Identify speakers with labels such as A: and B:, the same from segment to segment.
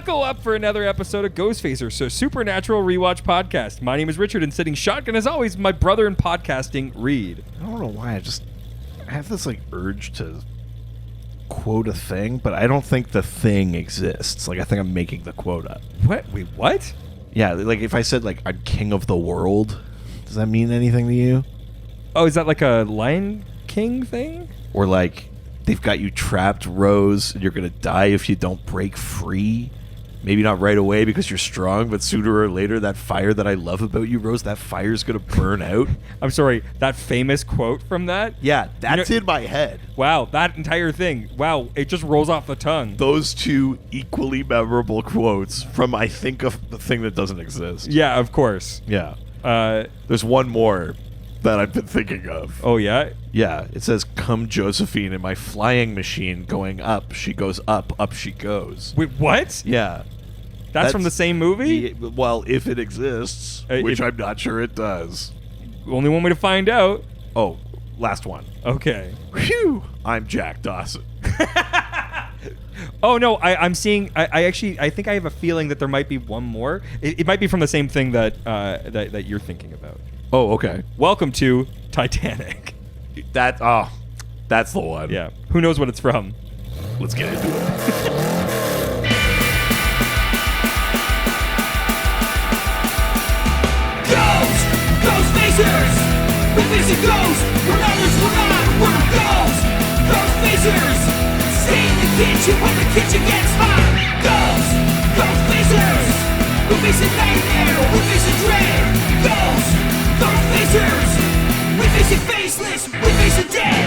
A: Buckle up for another episode of Ghostfacers, so Supernatural Rewatch Podcast. My name is Richard, and sitting shotgun, as always, my brother in podcasting, Reed.
B: I don't know why, I have this urge to quote a thing, but I don't think the thing exists. I think I'm making the quote up.
A: What? Wait, what?
B: Yeah, if I said I'm king of the world, does that mean anything to you?
A: Oh, is that like a Lion King thing?
B: Or they've got you trapped, Rose, and you're gonna die if you don't break free. Maybe not right away because you're strong, but sooner or later, that fire that I love about you, Rose, that fire's gonna burn out.
A: I'm sorry, that famous quote from that?
B: Yeah, that's in my head.
A: Wow, that entire thing. Wow, it just rolls off the tongue.
B: Those two equally memorable quotes from, I think, of the thing that doesn't exist.
A: Yeah, of course.
B: Yeah. There's one more that I've been thinking of.
A: Oh, yeah?
B: Yeah, it says, "Come, Josephine, in my flying machine going up. She goes up, up she goes."
A: Wait, what?
B: Yeah.
A: That's from the same movie?
B: Well, if it exists, which I'm not sure it does.
A: Only one way to find out.
B: Oh, last one.
A: Okay.
B: Whew! I'm Jack Dawson.
A: Oh, no, I'm seeing... I think I have a feeling that there might be one more. It might be from the same thing that you're thinking about.
B: Oh, okay.
A: Welcome to Titanic.
B: That's the one.
A: Yeah. Who knows what it's from?
B: Let's get into it.
C: Ghostfacers! We face a ghost, remembers we're not, we're ghosts! Ghostfacers! Stay in the kitchen when the kitchen gets hot! Ghostfacers! We face a nightmare, we face a dread! Ghostfacers! We face a faceless, we face a dead!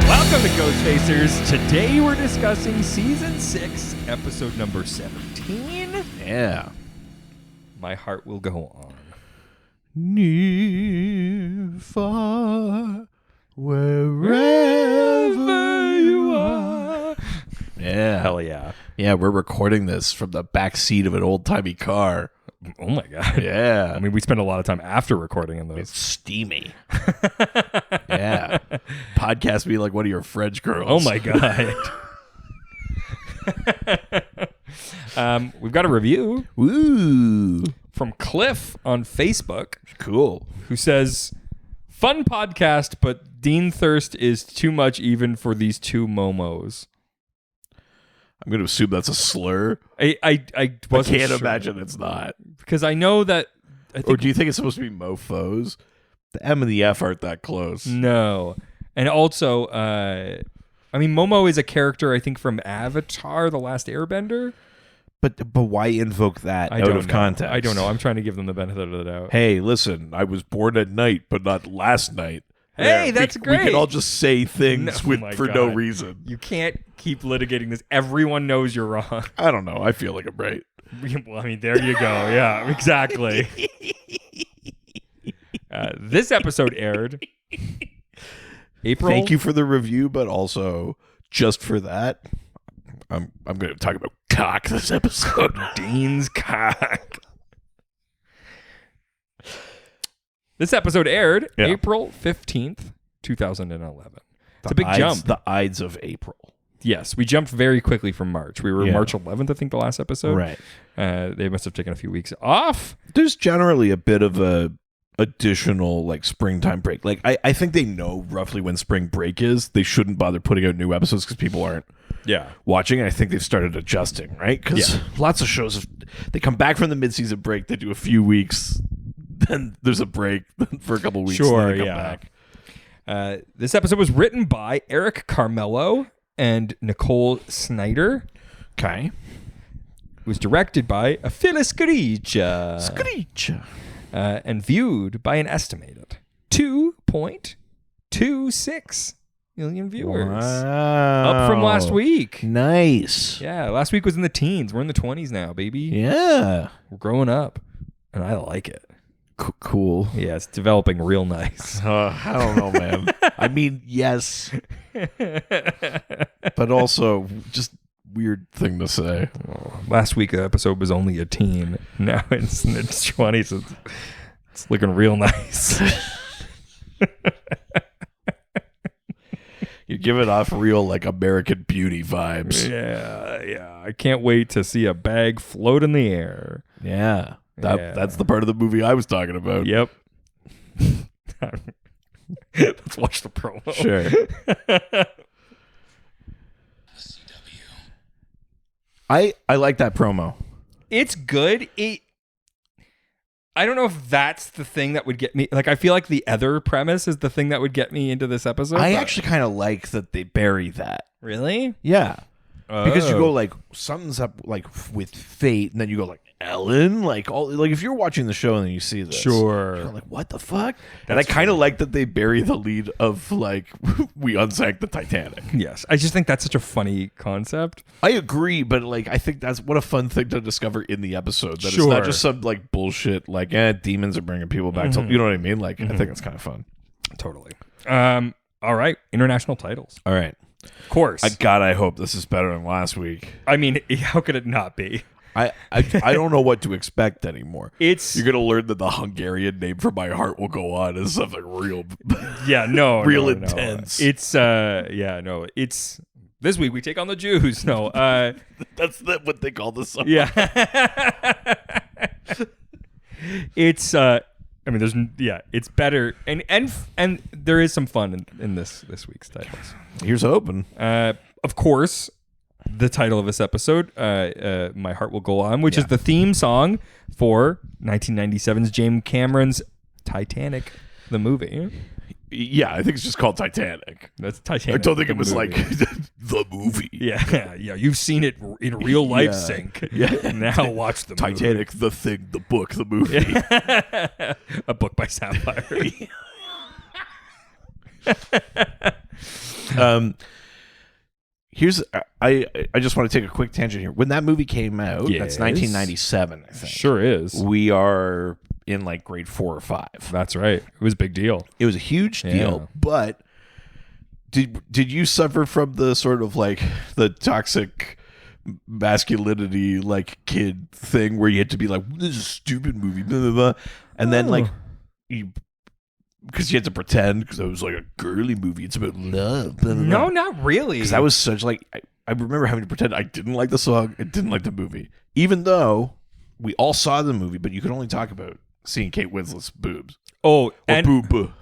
A: Welcome to Ghostfacers. Today we're discussing Season 6, Episode number 17.
B: Yeah.
A: My Heart Will Go On.
B: Near, far, wherever you are. Yeah.
A: Hell yeah.
B: Yeah, we're recording this from the back seat of an old-timey car.
A: Oh my God.
B: Yeah.
A: I mean, we spent a lot of time after recording in those.
B: It's steamy. Yeah. Podcast me like one of your French girls.
A: Oh my God. We've got a review.
B: Woo.
A: From Cliff on Facebook.
B: Cool.
A: Who says, "Fun podcast, but Dean Thirst is too much even for these two momos."
B: I'm going to assume that's a slur.
A: I wasn't
B: can't
A: sure.
B: imagine it's not.
A: Because I know that...
B: Or do you think it's supposed to be mofos? The M and the F aren't that close.
A: No. And also, Momo is a character, I think, from Avatar, The Last Airbender.
B: But why invoke that out of context?
A: I don't know. I'm trying to give them the benefit of the doubt.
B: Hey, listen, I was born at night, but not last night.
A: Hey, that's great.
B: We can all just say things for no
A: God.
B: reason.
A: You can't keep litigating this. Everyone knows you're wrong.
B: I don't know. I feel like I'm right.
A: Well, I mean, there you go. Yeah, exactly. This episode aired April.
B: Thank you for the review, but also just for that, I'm going to talk about cock this episode.
A: Dean's cock. This episode aired April 15th, 2011. It's a big jump.
B: The Ides of April.
A: Yes, we jumped very quickly from March. We were March 11th, I think, the last episode.
B: Right.
A: They must have taken a few weeks off.
B: There's generally a bit of a additional springtime break. I think they know roughly when spring break is. They shouldn't bother putting out new episodes because people aren't watching. I think they've started adjusting, right? Because lots of shows, they come back from the mid-season break, they do a few weeks, then there's a break for a couple of weeks.
A: Sure,
B: and then they come back.
A: This episode was written by Eric Carmelo and Nicole Snyder.
B: Okay.
A: It was directed by Phyllis Screecha. And viewed by an estimated 2.26 million viewers.
B: Wow.
A: Up from last week.
B: Nice.
A: Yeah, last week was in the teens. We're in the 20s now, baby.
B: Yeah.
A: We're growing up, and I like it.
B: Cool.
A: Yeah, it's developing real nice.
B: I don't know, man. I mean, yes. But also, just weird thing to say.
A: Last week the episode was only a teen. Now it's in its 20s. It's looking real nice.
B: You're give it off real like American Beauty vibes.
A: Yeah. I can't wait to see a bag float in the air.
B: Yeah. That's the part of the movie I was talking about.
A: Yep. Let's watch the promo.
B: Sure. I like that promo.
A: It's good. I don't know if that's the thing that would get me. Like, I feel like the other premise is the thing that would get me into this episode.
B: I actually kind of like that they bury that.
A: Really?
B: Yeah. Because you
A: Oh.
B: go like something's up like with fate, and then you go like Ellen, like all like if you're watching the show and then you see this,
A: Sure.
B: you're like what the fuck? And I kind of like that they bury the lead of like we unsank the Titanic.
A: Yes. I just think that's such a funny concept.
B: I agree, but like I think that's what a fun thing to discover in the episode. That it's
A: Sure.
B: not just some like bullshit like demons are bringing people back to you know what I mean? Like I think it's kind of fun.
A: Totally. All right. International titles.
B: All right.
A: Of course.
B: I hope this is better than last week.
A: I mean, how could it not be?
B: I don't know what to expect anymore.
A: It's
B: You're gonna learn that the Hungarian name for My Heart Will Go On is something real, real intense.
A: It's it's this week we take on the Jews. No,
B: That's what they call the song.
A: yeah. It's I mean, it's better, and there is some fun in this week's titles.
B: Here's hoping.
A: Of course, the title of this episode, "My Heart Will Go On," which is the theme song for 1997's James Cameron's Titanic, the movie.
B: Yeah, I think it's just called Titanic.
A: That's Titanic.
B: I don't think
A: the
B: it was
A: movie.
B: like the movie.
A: Yeah. You've seen it in real life, Sync.
B: Yeah.
A: Now watch the
B: Titanic, the thing, the book, the movie.
A: movie. A book by Sapphire.
B: Here's I just want to take a quick tangent here. When that movie came out,
A: Yes.
B: that's 1997, I think.
A: Sure is.
B: We are in like grade 4 or 5.
A: That's right. It was a big deal.
B: It was a huge deal,
A: Yeah.
B: but did you suffer from the sort of like the toxic masculinity like kid thing where you had to be like, this is a stupid movie, blah, blah, blah. And then like because you had to pretend because it was like a girly movie, it's about love, blah, blah,
A: No,
B: blah.
A: not really.
B: Because I was such like I remember having to pretend I didn't like the song, I didn't like the movie, even though we all saw the movie, but you could only talk about seeing Kate Winslet's boobs.
A: Oh,
B: Or
A: and
B: boob.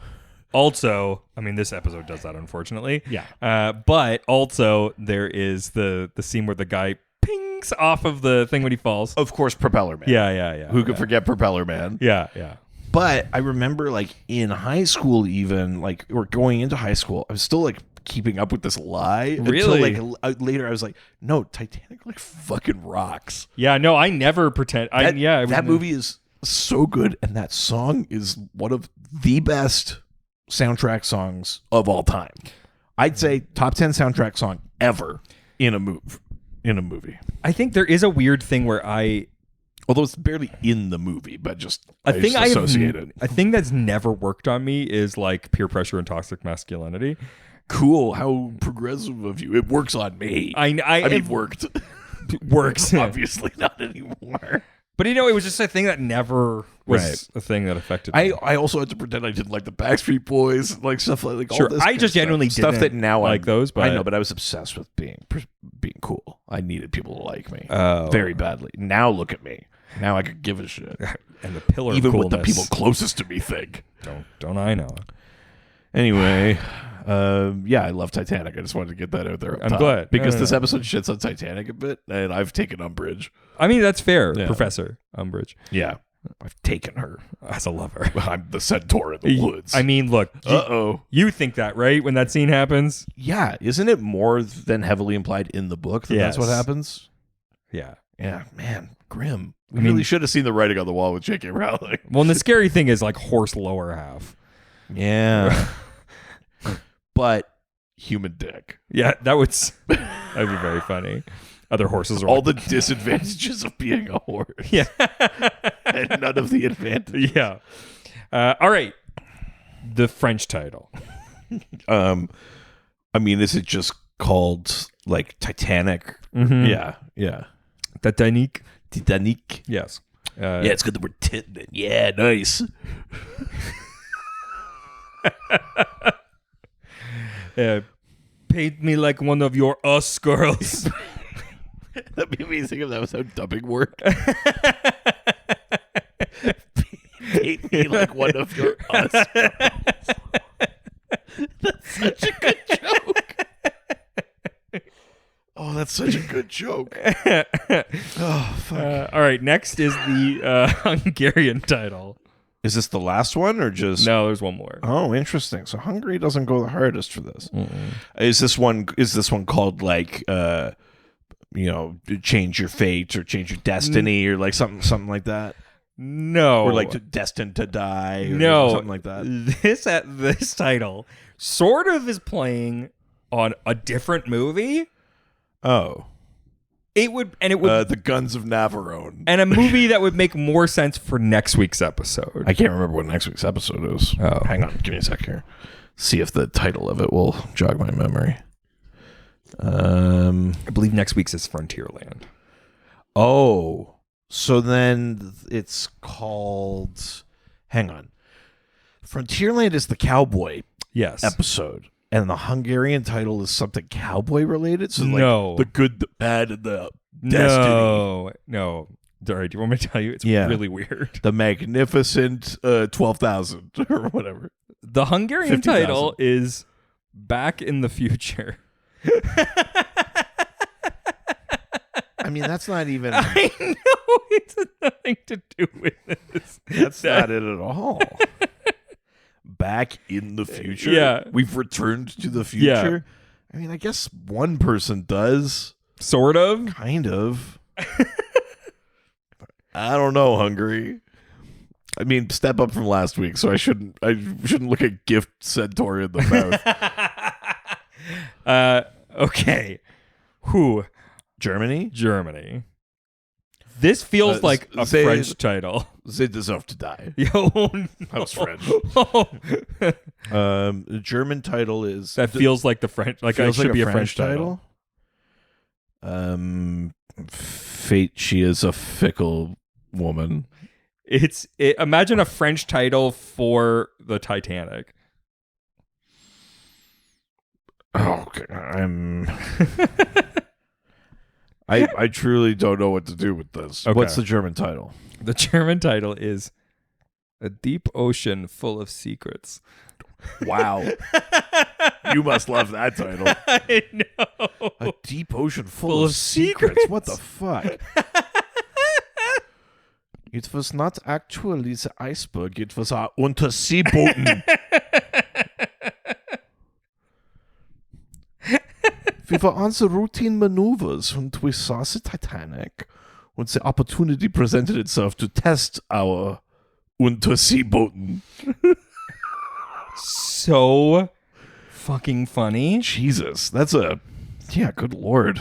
A: also, I mean, this episode does that, unfortunately.
B: Yeah.
A: But also, there is the scene where the guy pings off of the thing when he falls.
B: Of course, Propeller Man.
A: Yeah.
B: Who could forget Propeller Man?
A: Yeah.
B: But I remember, like, in high school, even, like, or going into high school, I was still, like, keeping up with this lie.
A: Really?
B: Until, like, later I was like, no, Titanic, like, fucking rocks.
A: Yeah, no, I never pretend.
B: That movie is so good, and that song is one of the best soundtrack songs of all time. I'd say top 10 soundtrack song ever in a movie.
A: I think there is a weird thing where
B: Although it's barely in the movie, but just
A: a thing
B: just associate it.
A: a thing that's never worked on me is like peer pressure and toxic masculinity.
B: Cool, how progressive of you. It works on me. I mean,
A: it
B: worked.
A: works.
B: Obviously not anymore.
A: But it was just a thing that never was
B: Right.
A: a thing that affected me.
B: I also had to pretend I didn't like the Backstreet Boys, like stuff like
A: Sure,
B: all this.
A: I
B: kind
A: just
B: of stuff.
A: genuinely
B: stuff
A: didn't
B: that now
A: like those, but
B: I know, but I was obsessed with being cool. I needed people to like me
A: Oh.
B: very badly. Now look at me. Now I could give a shit.
A: and the pillar
B: Even
A: of
B: what the
A: coolness.
B: people closest to me think.
A: Don't I know?
B: Anyway, I love Titanic. I just wanted to get that out there. Up
A: I'm
B: top.
A: glad.
B: Because
A: No.
B: this episode shits on Titanic a bit, and I've taken umbrage.
A: I mean, that's fair,
B: Yeah.
A: Professor Umbridge.
B: Yeah, I've taken her.
A: As a lover.
B: I'm the centaur in the woods.
A: I mean, look, you think that, right? When that scene happens?
B: Yeah, isn't it more than heavily implied in the book that that's what
A: Yes.
B: happens?
A: Yeah.
B: Yeah, man, grim. We
A: I mean-
B: really should have seen the writing on the wall with J.K. Rowling.
A: Well, and the scary thing is like horse lower half.
B: Yeah, but human dick.
A: Yeah, that'd be very funny. Other horses are
B: All
A: like,
B: the disadvantages of being a horse.
A: yeah,
B: And none of the advantages.
A: yeah. All right, the French title.
B: I mean, is it just called like Titanic?
A: Mhm.
B: Yeah.
A: Titanic.
B: Titanic.
A: Yes.
B: Yeah, it's good that we're titting it. Yeah, nice.
A: paint me like one of your us girls.
B: That'd be amazing if that was how dubbing worked. Paint me like one of your us girls. That's such a good joke. Oh, that's such a good joke. Oh, fuck.
A: All right, next is the Hungarian title.
B: Is this the last one or just...
A: No, there's one more.
B: Oh, interesting. So Hungary doesn't go the hardest for this. Is this one called like change your fate or change your destiny or like something like that?
A: No.
B: Or like destined to die or something like that?
A: This title sort of is playing on a different movie.
B: Oh.
A: It would
B: The Guns of Navarone.
A: And a movie that would make more sense for next week's episode.
B: I can't remember what next week's episode is.
A: Oh.
B: Hang on, give me a sec here. See if the title of it will jog my memory.
A: I believe next week's is Frontierland.
B: Oh. So then it's called... Hang on. Frontierland is the cowboy episode. And the Hungarian title is something cowboy related? So like the good, the bad, and the destiny.
A: No. All right, do you want me to tell you? It's really weird.
B: The Magnificent 12,000 or whatever.
A: The Hungarian
B: 50,000.
A: title is Back in the Future.
B: I mean, that's not even...
A: I know, it's nothing to do with this.
B: That's not it at all. Back in the future?
A: Yeah.
B: We've returned to the future? Yeah. I mean, I guess one person does.
A: Sort of.
B: Kind of. I don't know, Hungary. I mean, step up from last week, so I shouldn't look at Gift Centaur in the mouth.
A: Okay. Who?
B: Germany.
A: This feels like a French title.
B: They deserve to die.
A: Yo,
B: That was French. The German title is...
A: That feels like the French... Like it should be a French title.
B: Fate, she is a fickle woman.
A: Imagine a French title for the Titanic.
B: Oh, I truly don't know what to do with this.
A: Okay.
B: What's the German title?
A: The German title is A Deep Ocean Full of Secrets.
B: Wow. You must love that title.
A: I know.
B: A deep ocean full of secrets. What the fuck? It was not actually the iceberg. It was our Unterseeboten. We were on the routine maneuvers and we saw the Titanic when the opportunity presented itself to test our Unterseeboten.
A: So fucking funny.
B: Jesus, that's good lord.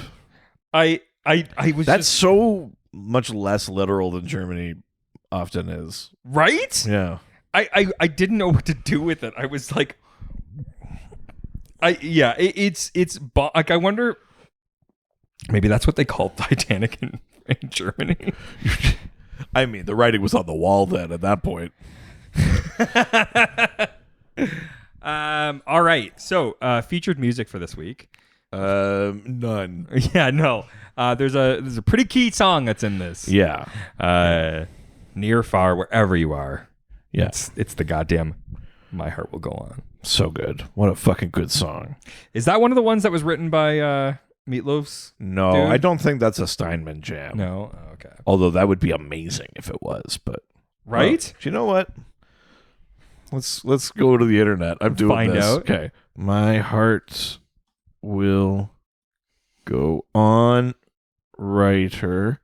A: I was
B: That's so much less literal than Germany often is.
A: Right?
B: Yeah.
A: I didn't know what to do with it. I was like, it's like, I wonder, maybe that's what they called Titanic in Germany.
B: I mean, the writing was on the wall then at that point.
A: All right. So, featured music for this week.
B: None.
A: Yeah, no. There's a pretty key song that's in this.
B: Yeah.
A: Near, far, wherever you are.
B: Yeah.
A: It's the goddamn My Heart Will Go On.
B: So good. What a fucking good song.
A: Is that one of the ones that was written by Meatloaf's?
B: No,
A: dude?
B: I don't think that's a Steinman jam.
A: No? Oh, okay.
B: Although that would be amazing if it was, but
A: right?
B: Do you know what? Let's go to the internet. I'm doing
A: Find
B: this.
A: out.
B: Okay. My Heart Will Go On, writer.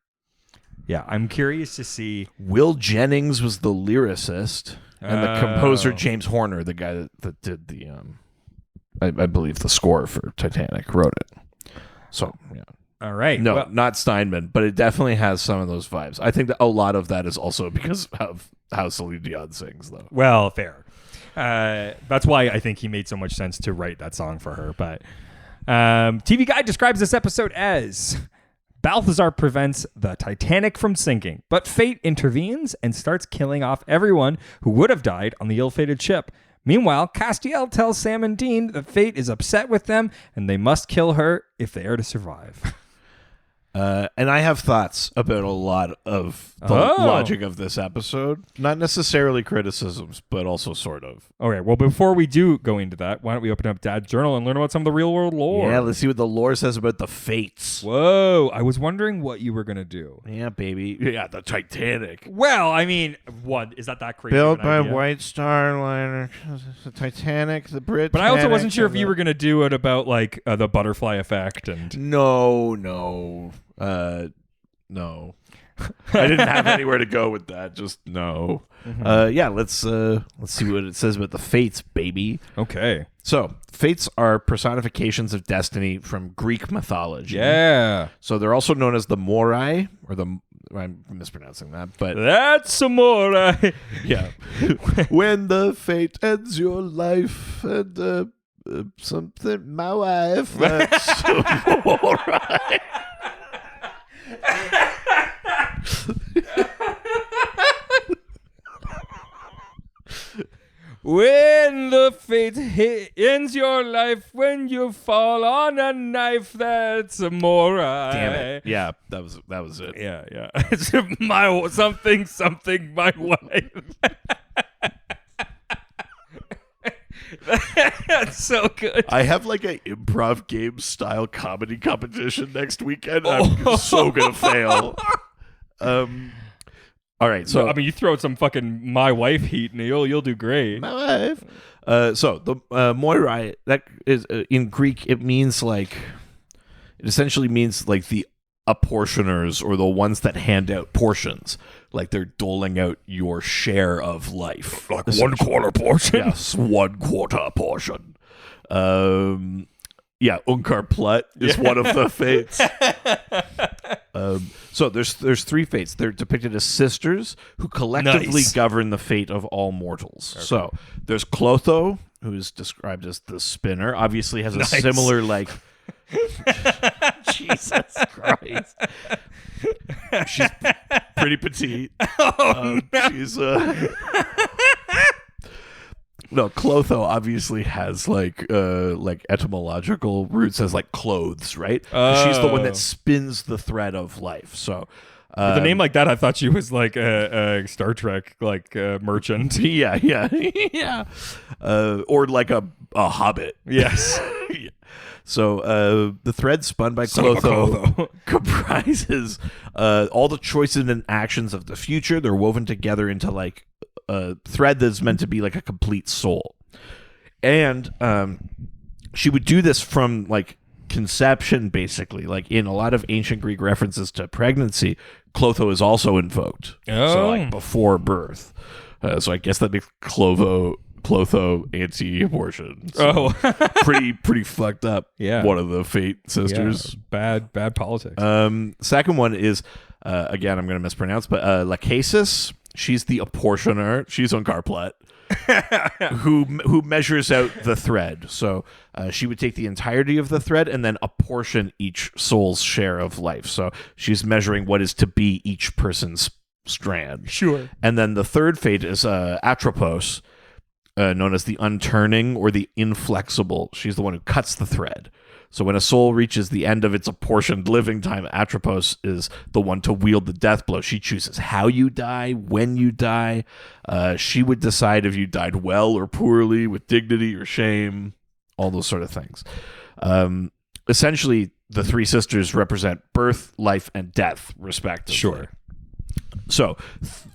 A: Yeah, I'm curious to see.
B: Will Jennings was the lyricist, and the composer James Horner, the guy that did the I believe the score for Titanic, wrote it. So yeah.
A: All right.
B: No,
A: well,
B: not Steinman, but it definitely has some of those vibes. I think that a lot of that is also because of how Celine Dion sings, though.
A: Well, fair. That's why I think he made so much sense to write that song for her. But TV Guide describes this episode as Balthazar prevents the Titanic from sinking, but fate intervenes and starts killing off everyone who would have died on the ill-fated ship. Meanwhile, Castiel tells Sam and Dean that Fate is upset with them and they must kill her if they are to survive.
B: And I have thoughts about a lot of the logic of this episode. Not necessarily criticisms, but also sort of.
A: Okay, well, before we do go into that, why don't we open up Dad's journal and learn about some of the real world lore?
B: Yeah, let's see what the lore says about the fates.
A: Whoa, I was wondering what you were going to do.
B: Yeah, baby. Yeah, the Titanic.
A: Well, I mean, what? Is that crazy?
B: Built by White Star Liner. The Titanic, the Brit.
A: But I also wasn't sure if you were going to do it about, like, the butterfly effect and...
B: No. No. I didn't have anywhere to go with that. Just no. Yeah, let's see what it says about the fates, baby.
A: Okay.
B: So, fates are personifications of destiny from Greek mythology.
A: Yeah.
B: So they're also known as the Morai, I'm mispronouncing that, but
A: that's samurai.
B: Yeah. When the fate ends your life and something, my wife. That's samurai.
A: When the fate ends your life, when you fall on a knife, that's a morai.
B: Damn it! Yeah, that was it.
A: Yeah. It's my something, my wife. That's so good.
B: I have like an improv game style comedy competition next weekend. I'm so gonna fail. All right, so
A: I mean, you throw some fucking my wife heat, and you'll do great.
B: My wife. So the Moirai, that is in Greek. It essentially means like the apportioners or the ones that hand out portions, like they're doling out your share of life,
A: like 1/4 portion.
B: Yes, 1/4 portion. Yeah, Unkar Plut is one of the fates. So there's three fates. They're depicted as sisters who collectively govern the fate of all mortals. Okay. So there's Clotho, who is described as the spinner. Obviously has a similar like. Jesus Christ. She's pretty petite.
A: No.
B: She's No, Clotho obviously has like etymological roots as like clothes, right? She's the one that spins the thread of life. So
A: with a name like that, I thought she was like a Star Trek merchant.
B: Yeah. Or like a hobbit.
A: Yes.
B: Yeah. So the thread spun by Clotho comprises all the choices and actions of the future. They're woven together into like a thread that's meant to be like a complete soul. And she would do this from like conception, basically. Like in a lot of ancient Greek references to pregnancy, Clotho is also invoked. So like before birth. So I guess that makes Clotho anti-abortion. So pretty fucked up.
A: Yeah,
B: one of the fate sisters.
A: Yeah, bad politics.
B: Second one is again I'm going to mispronounce, but Lachesis. She's the apportioner. She's Unkar Plut, who measures out the thread. So she would take the entirety of the thread and then apportion each soul's share of life. So she's measuring what is to be each person's strand.
A: Sure.
B: And then the third fate is Atropos. Known as the unturning or the inflexible. She's the one who cuts the thread. So when a soul reaches the end of its apportioned living time, Atropos is the one to wield the death blow. She chooses how you die, when you die. She would decide if you died well or poorly, with dignity or shame, all those sort of things. Essentially, the three sisters represent birth, life, and death, respectively.
A: Sure.
B: So,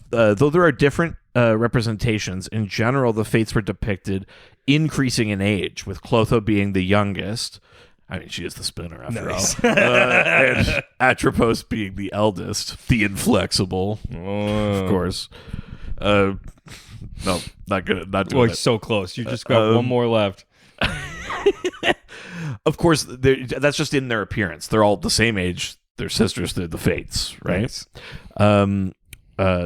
B: though there are different representations, in general, the fates were depicted increasing in age, with Clotho being the youngest. I mean, she is the spinner after all. And Atropos being the eldest, the inflexible, of course. No, not good. Not doing it.
A: So close. You just got one more left.
B: Of course, that's just in their appearance. They're all the same age. They're sisters. They're the fates, right? Nice.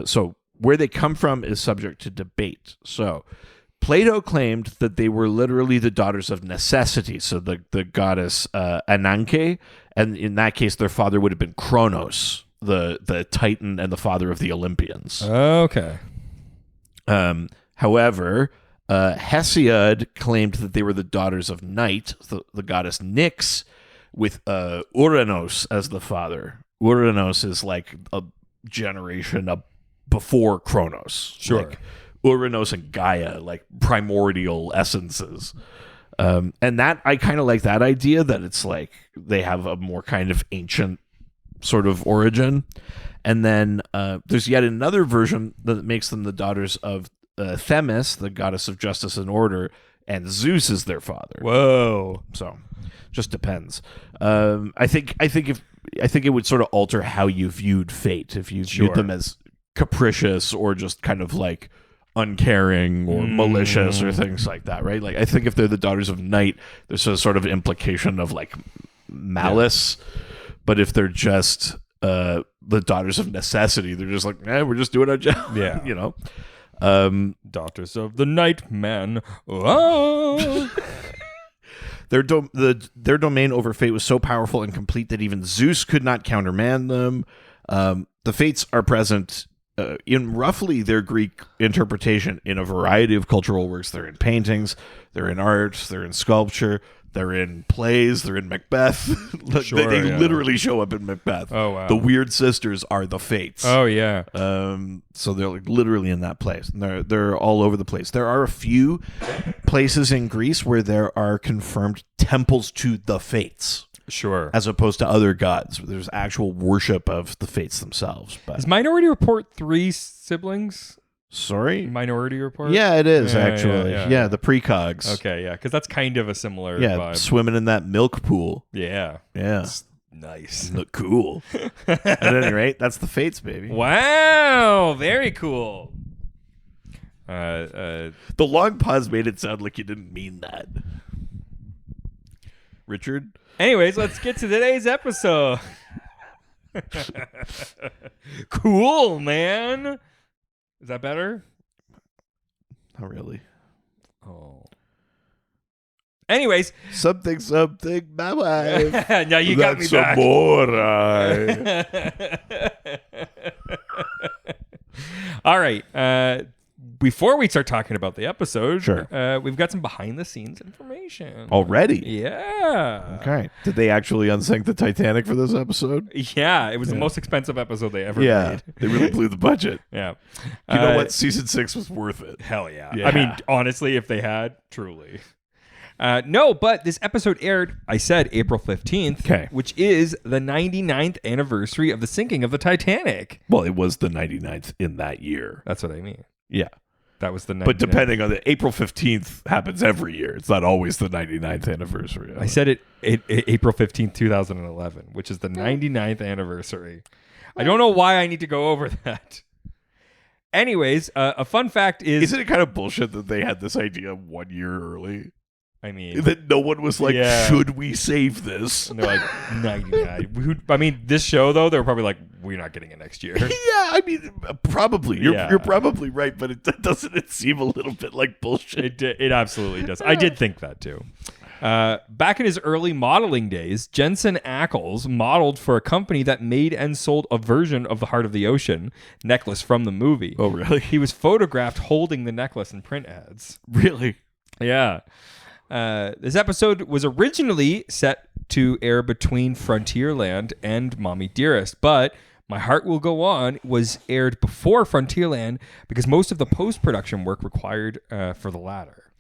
B: So where they come from is subject to debate. So Plato claimed that they were literally the daughters of necessity, so the goddess Ananke, and in that case, their father would have been Kronos, the Titan and the father of the Olympians.
A: Okay.
B: However, Hesiod claimed that they were the daughters of Night, the goddess Nyx, with Uranos as the father. Uranos is like a generation before Kronos.
A: Sure.
B: Like Uranos and Gaia, like primordial essences. And that, I kind of like that idea that it's like they have a more kind of ancient sort of origin. And then there's yet another version that makes them the daughters of Themis, the goddess of justice and order, and Zeus is their father.
A: Whoa.
B: So, just depends. I think it would sort of alter how you viewed fate if you viewed them as capricious or just kind of like uncaring or malicious or things like that, right? Like I think if they're the daughters of Night, there's a sort of implication of like malice. But if they're just the daughters of necessity, they're just like, we're just doing our job.
A: Yeah.
B: You know?
A: Daughters of the Night Man. Oh.
B: Their domain over fate was so powerful and complete that even Zeus could not countermand them. The fates are present in roughly their Greek interpretation in a variety of cultural works. They're in paintings, they're in art, they're in sculpture, they're in plays, they're in Macbeth. They literally show up in Macbeth.
A: Oh, wow.
B: The weird sisters are the fates.
A: Oh, yeah.
B: So they're like literally in that place. And they're all over the place. There are a few places in Greece where there are confirmed temples to the fates.
A: Sure.
B: As opposed to other gods. There's actual worship of the fates themselves. But
A: Is Minority Report 3 siblings?
B: Sorry?
A: Minority Report?
B: Yeah, it is, actually.
A: Yeah.
B: The precogs.
A: Okay, yeah, because that's kind of a similar
B: Yeah,
A: vibe.
B: swimming in that milk pool.
A: Yeah.
B: Yeah.
A: It's nice.
B: Look cool. At any rate, that's the fates, baby.
A: Wow, very cool.
B: The long pause made it sound like you didn't mean that. Richard?
A: Anyways, let's get to today's episode. Cool, man. Is that better?
B: Not really.
A: Oh. Anyways.
B: Something, my wife.
A: No, you got me back. All right. Before we start talking about the episode,
B: sure.
A: We've got some behind-the-scenes information.
B: Already?
A: Yeah.
B: Okay. Did they actually unsink the Titanic for this episode?
A: Yeah, it was the most expensive episode they ever made.
B: They really blew the budget.
A: Yeah.
B: You know what? Season 6 was worth it.
A: Hell yeah.
B: Yeah.
A: I mean, honestly, if they had, truly. No, but this episode aired, I said, April 15th, which is the 99th anniversary of the sinking of the Titanic.
B: Well, it was the 99th in that year.
A: That's what I mean.
B: Yeah.
A: That was the 99th.
B: But depending on the April 15th happens every year. It's not always the 99th anniversary.
A: I said it April 15th, 2011, which is the 99th anniversary. I don't know why I need to go over that. Anyways, a fun fact is...
B: Isn't it kind of bullshit that they had this idea 1 year early?
A: I mean...
B: That no one was like, should we save this?
A: And they're like, 99. I mean, this show, though, they were probably like, we're not getting it next year.
B: Yeah, I mean, probably. You're probably right, but doesn't it seem a little bit like bullshit?
A: It absolutely does. I did think that, too. Back in his early modeling days, Jensen Ackles modeled for a company that made and sold a version of the Heart of the Ocean necklace from the movie.
B: Oh, really?
A: He was photographed holding the necklace in print ads.
B: Really?
A: Yeah. This episode was originally set to air between Frontierland and Mommy Dearest, but My Heart Will Go On was aired before Frontierland because most of the post-production work required for the latter.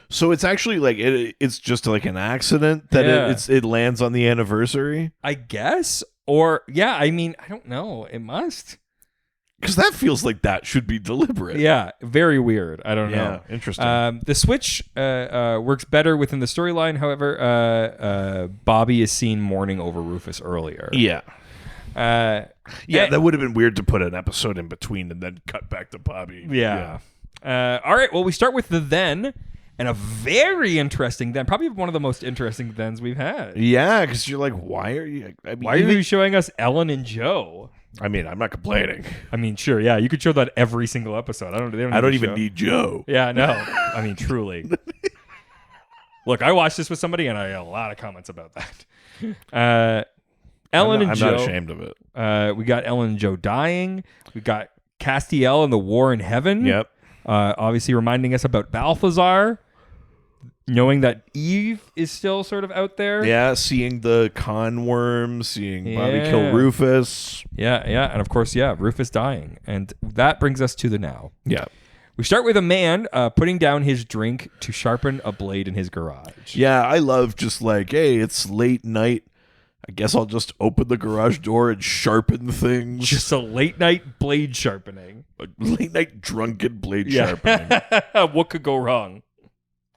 B: So it's actually like it's just like an accident that it lands on the anniversary?
A: I guess. Or, yeah, I mean, I don't know. It must.
B: Because that feels like that should be deliberate.
A: Yeah, very weird. I don't know.
B: Interesting.
A: The switch works better within the storyline. However, Bobby is seen mourning over Rufus earlier.
B: Yeah. That would have been weird to put an episode in between and then cut back to Bobby.
A: Yeah. All right, well, we start with the then, and a very interesting then, probably one of the most interesting thens we've had.
B: Yeah, because you're like, why are you... I mean,
A: why are you showing us Ellen and Joe?
B: I mean, I'm not complaining.
A: I mean, sure, yeah, you could show that every single episode. I don't even
B: need Joe.
A: Yeah, no. I mean, truly. Look, I watched this with somebody, and I got a lot of comments about that. Ellen and Joe.
B: I'm not ashamed of it.
A: We got Ellen and Joe dying. We got Castiel and the War in Heaven.
B: Yep.
A: Obviously reminding us about Balthazar, knowing that Eve is still sort of out there.
B: Yeah, seeing the con worm, seeing Bobby kill Rufus.
A: Yeah, and of course, Rufus dying. And that brings us to the now.
B: Yeah.
A: We start with a man putting down his drink to sharpen a blade in his garage.
B: Yeah, I love just like, hey, it's late night. I guess I'll just open the garage door and sharpen things.
A: Just a late night blade sharpening.
B: A late night drunken blade sharpening.
A: What could go wrong?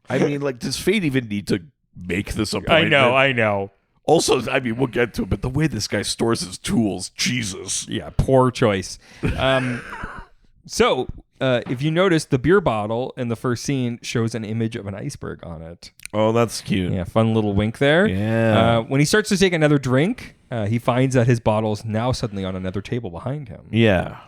B: I mean, like, does fate even need to make this appointment?
A: I know.
B: Also, I mean, we'll get to it, but the way this guy stores his tools, Jesus.
A: Yeah, poor choice. So, if you notice, the beer bottle in the first scene shows an image of an iceberg on it.
B: Oh, that's cute.
A: Yeah, fun little wink there.
B: Yeah.
A: When he starts to take another drink, he finds that his bottle is now suddenly on another table behind him.
B: Yeah.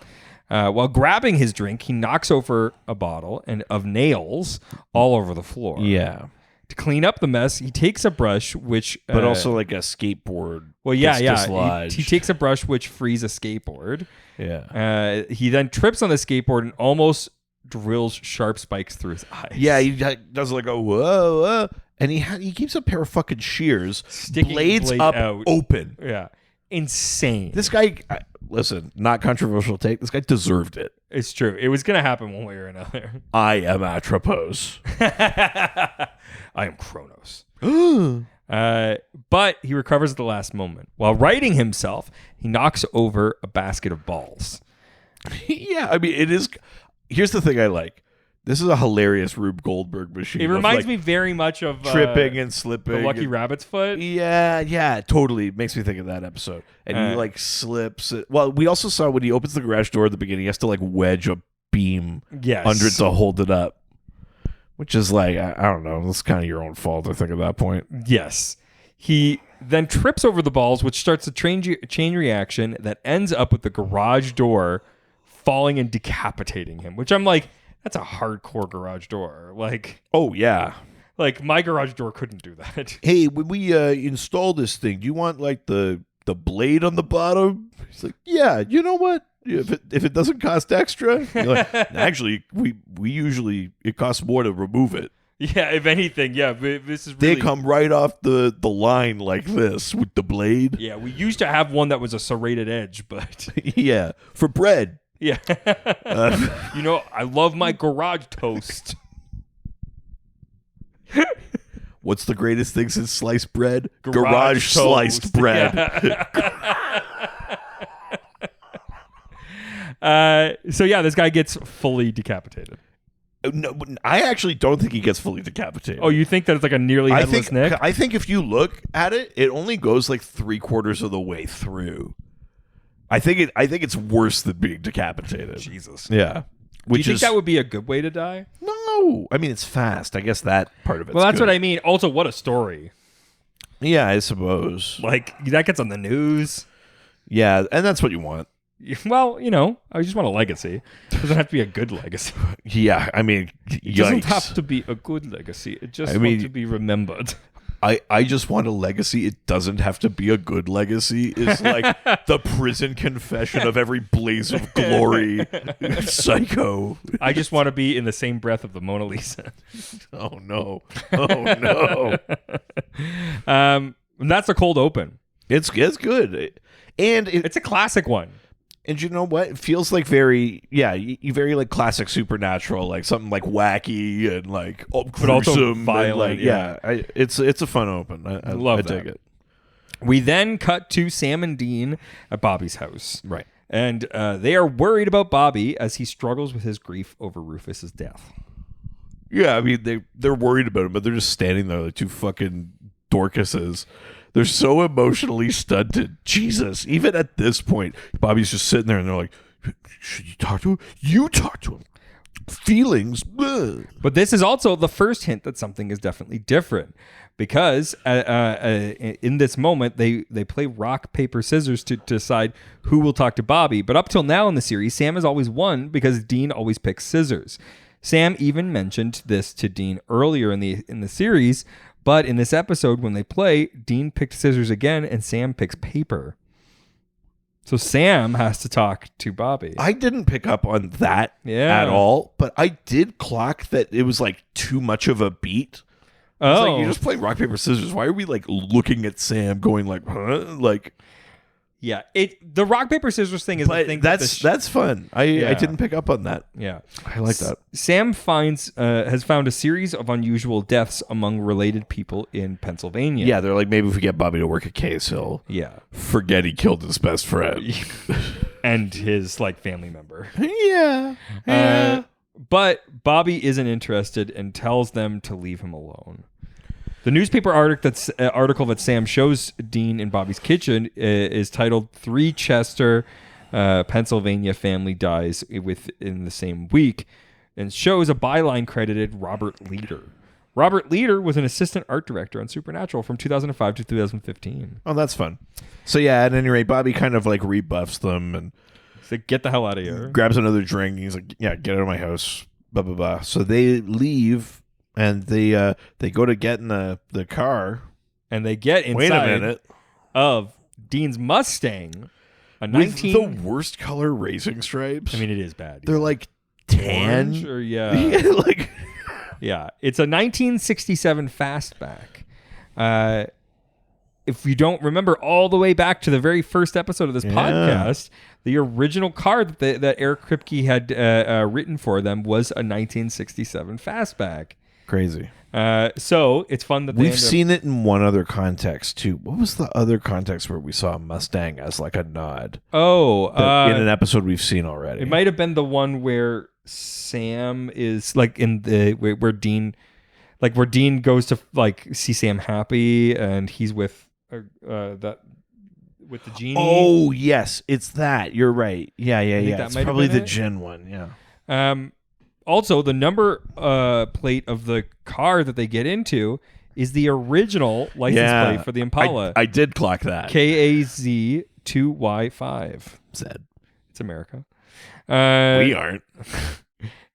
A: While grabbing his drink, he knocks over a bottle of nails all over the floor.
B: Yeah.
A: To clean up the mess, he takes a brush, which...
B: But also like a skateboard.
A: Well, yeah. He takes a brush which frees a skateboard.
B: Yeah.
A: He then trips on the skateboard and almost drills sharp spikes through his eyes.
B: Yeah, he does like a whoa, whoa. And he keeps a pair of fucking shears.
A: Sticking
B: blades
A: blade
B: up
A: out.
B: open.
A: Yeah. Insane.
B: This guy, listen, not controversial take. This guy deserved it.
A: It's true. It was going to happen one way or another.
B: I am Atropos.
A: I am Kronos. But he recovers at the last moment. While righting himself, he knocks over a basket of balls.
B: Yeah, I mean, it is. Here's the thing I like. This is a hilarious Rube Goldberg machine.
A: It reminds me very much of
B: tripping and slipping.
A: The Lucky Rabbit's Foot.
B: Yeah, totally. It makes me think of that episode. And he like slips it. Well, we also saw when he opens the garage door at the beginning, he has to like wedge a beam under it to hold it up. Which is like, I don't know, that's kind of your own fault, I think, at that point.
A: Yes. He then trips over the balls, which starts a chain reaction that ends up with the garage door falling and decapitating him, which I'm like, that's a hardcore garage door. Like,
B: oh, yeah.
A: Like, my garage door couldn't do that.
B: Hey, when we install this thing, do you want, like, the blade on the bottom? He's like, yeah, you know what? If it doesn't cost extra, you're like, actually, we usually, it costs more to remove it.
A: Yeah, if anything, yeah. This is really...
B: They come right off the line like this with the blade.
A: Yeah, we used to have one that was a serrated edge, but...
B: Yeah, for bread.
A: Yeah. You know, I love my garage toast.
B: What's the greatest thing since sliced bread? Garage sliced bread.
A: Yeah. So yeah, this guy gets fully decapitated.
B: No, I actually don't think he gets fully decapitated.
A: Oh, you think that it's like a nearly headless Nick?
B: I think if you look at it, it only goes like 3/4 of the way through. I think it's worse than being decapitated.
A: Jesus.
B: Yeah.
A: Do you think that would be a good way to die?
B: No. I mean, it's fast. I guess that part of it.
A: Well, that's what I mean. Also, what a story.
B: Yeah, I suppose.
A: Like, that gets on the news.
B: Yeah, and that's what you want.
A: Well, you know, I just want a legacy. It doesn't have to be a good legacy.
B: Yeah, I mean,
A: it doesn't have to be a good legacy. It just wants to be remembered.
B: I just want a legacy. It doesn't have to be a good legacy. It's like the prison confession of every blaze of glory psycho.
A: I just want to be in the same breath of the Mona Lisa.
B: Oh, no. Oh, no.
A: And that's a cold open.
B: It's good. And
A: it's a classic one.
B: And you know what? It feels like very like classic Supernatural, like something like wacky and like gruesome,
A: but also violent.
B: It's a fun open. I love dig it.
A: We then cut to Sam and Dean at Bobby's house,
B: right?
A: And they are worried about Bobby as he struggles with his grief over Rufus's death.
B: Yeah, I mean they're worried about him, but they're just standing there like two fucking Dorcases. They're so emotionally stunted. Jesus. Even at this point, Bobby's just sitting there and they're like, should you talk to him? You talk to him. Feelings. Ugh.
A: But this is also the first hint that something is definitely different. Because in this moment, they play rock, paper, scissors to decide who will talk to Bobby. But up till now in the series, Sam has always won because Dean always picks scissors. Sam even mentioned this to Dean earlier in the series. But in this episode, when they play, Dean picked scissors again, and Sam picks paper. So Sam has to talk to Bobby.
B: I didn't pick up on that at all, but I did clock that it was like too much of a beat. It's like, you just play rock, paper, scissors. Why are we like looking at Sam going like, huh? Like,
A: yeah, the rock, paper, scissors thing is the thing.
B: That's fun. I didn't pick up on that.
A: Yeah.
B: I like that.
A: Sam has found a series of unusual deaths among related people in Pennsylvania.
B: Yeah, they're like, maybe if we get Bobby to work at Case Hill, forget he killed his best friend.
A: And his like family member.
B: Yeah.
A: But Bobby isn't interested and tells them to leave him alone. The newspaper article that Sam shows Dean in Bobby's kitchen is titled "3 Chester, Pennsylvania Family Dies Within the Same Week," and shows a byline credited Robert Leader. Robert Leader was an assistant art director on Supernatural from 2005 to 2015.
B: Oh, that's fun. So yeah, at any rate, Bobby kind of like rebuffs them and
A: he's like, "Get the hell out of here."
B: Grabs another drink. And he's like, "Yeah, get out of my house." Blah blah blah. So they leave. And they go to get in the car.
A: And they get inside of Dean's Mustang.
B: With the worst color racing stripes.
A: I mean, it is bad.
B: They're like tan.
A: Orange or yeah. It's a 1967 Fastback. If you don't remember all the way back to the very first episode of this podcast, the original car that Eric Kripke had written for them was a 1967 Fastback.
B: Crazy.
A: So it's fun that
B: we've seen it in one other context too. What was the other context where we saw a Mustang as like a nod? In an episode we've seen already.
A: It might have been the one where Sam is like in the where Dean goes to like see Sam happy and he's with the genie.
B: Oh yes, it's that. You're right. Yeah. It's probably the Gin one. Yeah.
A: Also, the number plate of the car that they get into is the original license plate for the Impala.
B: I did clock that.
A: KAZ2Y5.
B: Zed.
A: It's America.
B: We aren't.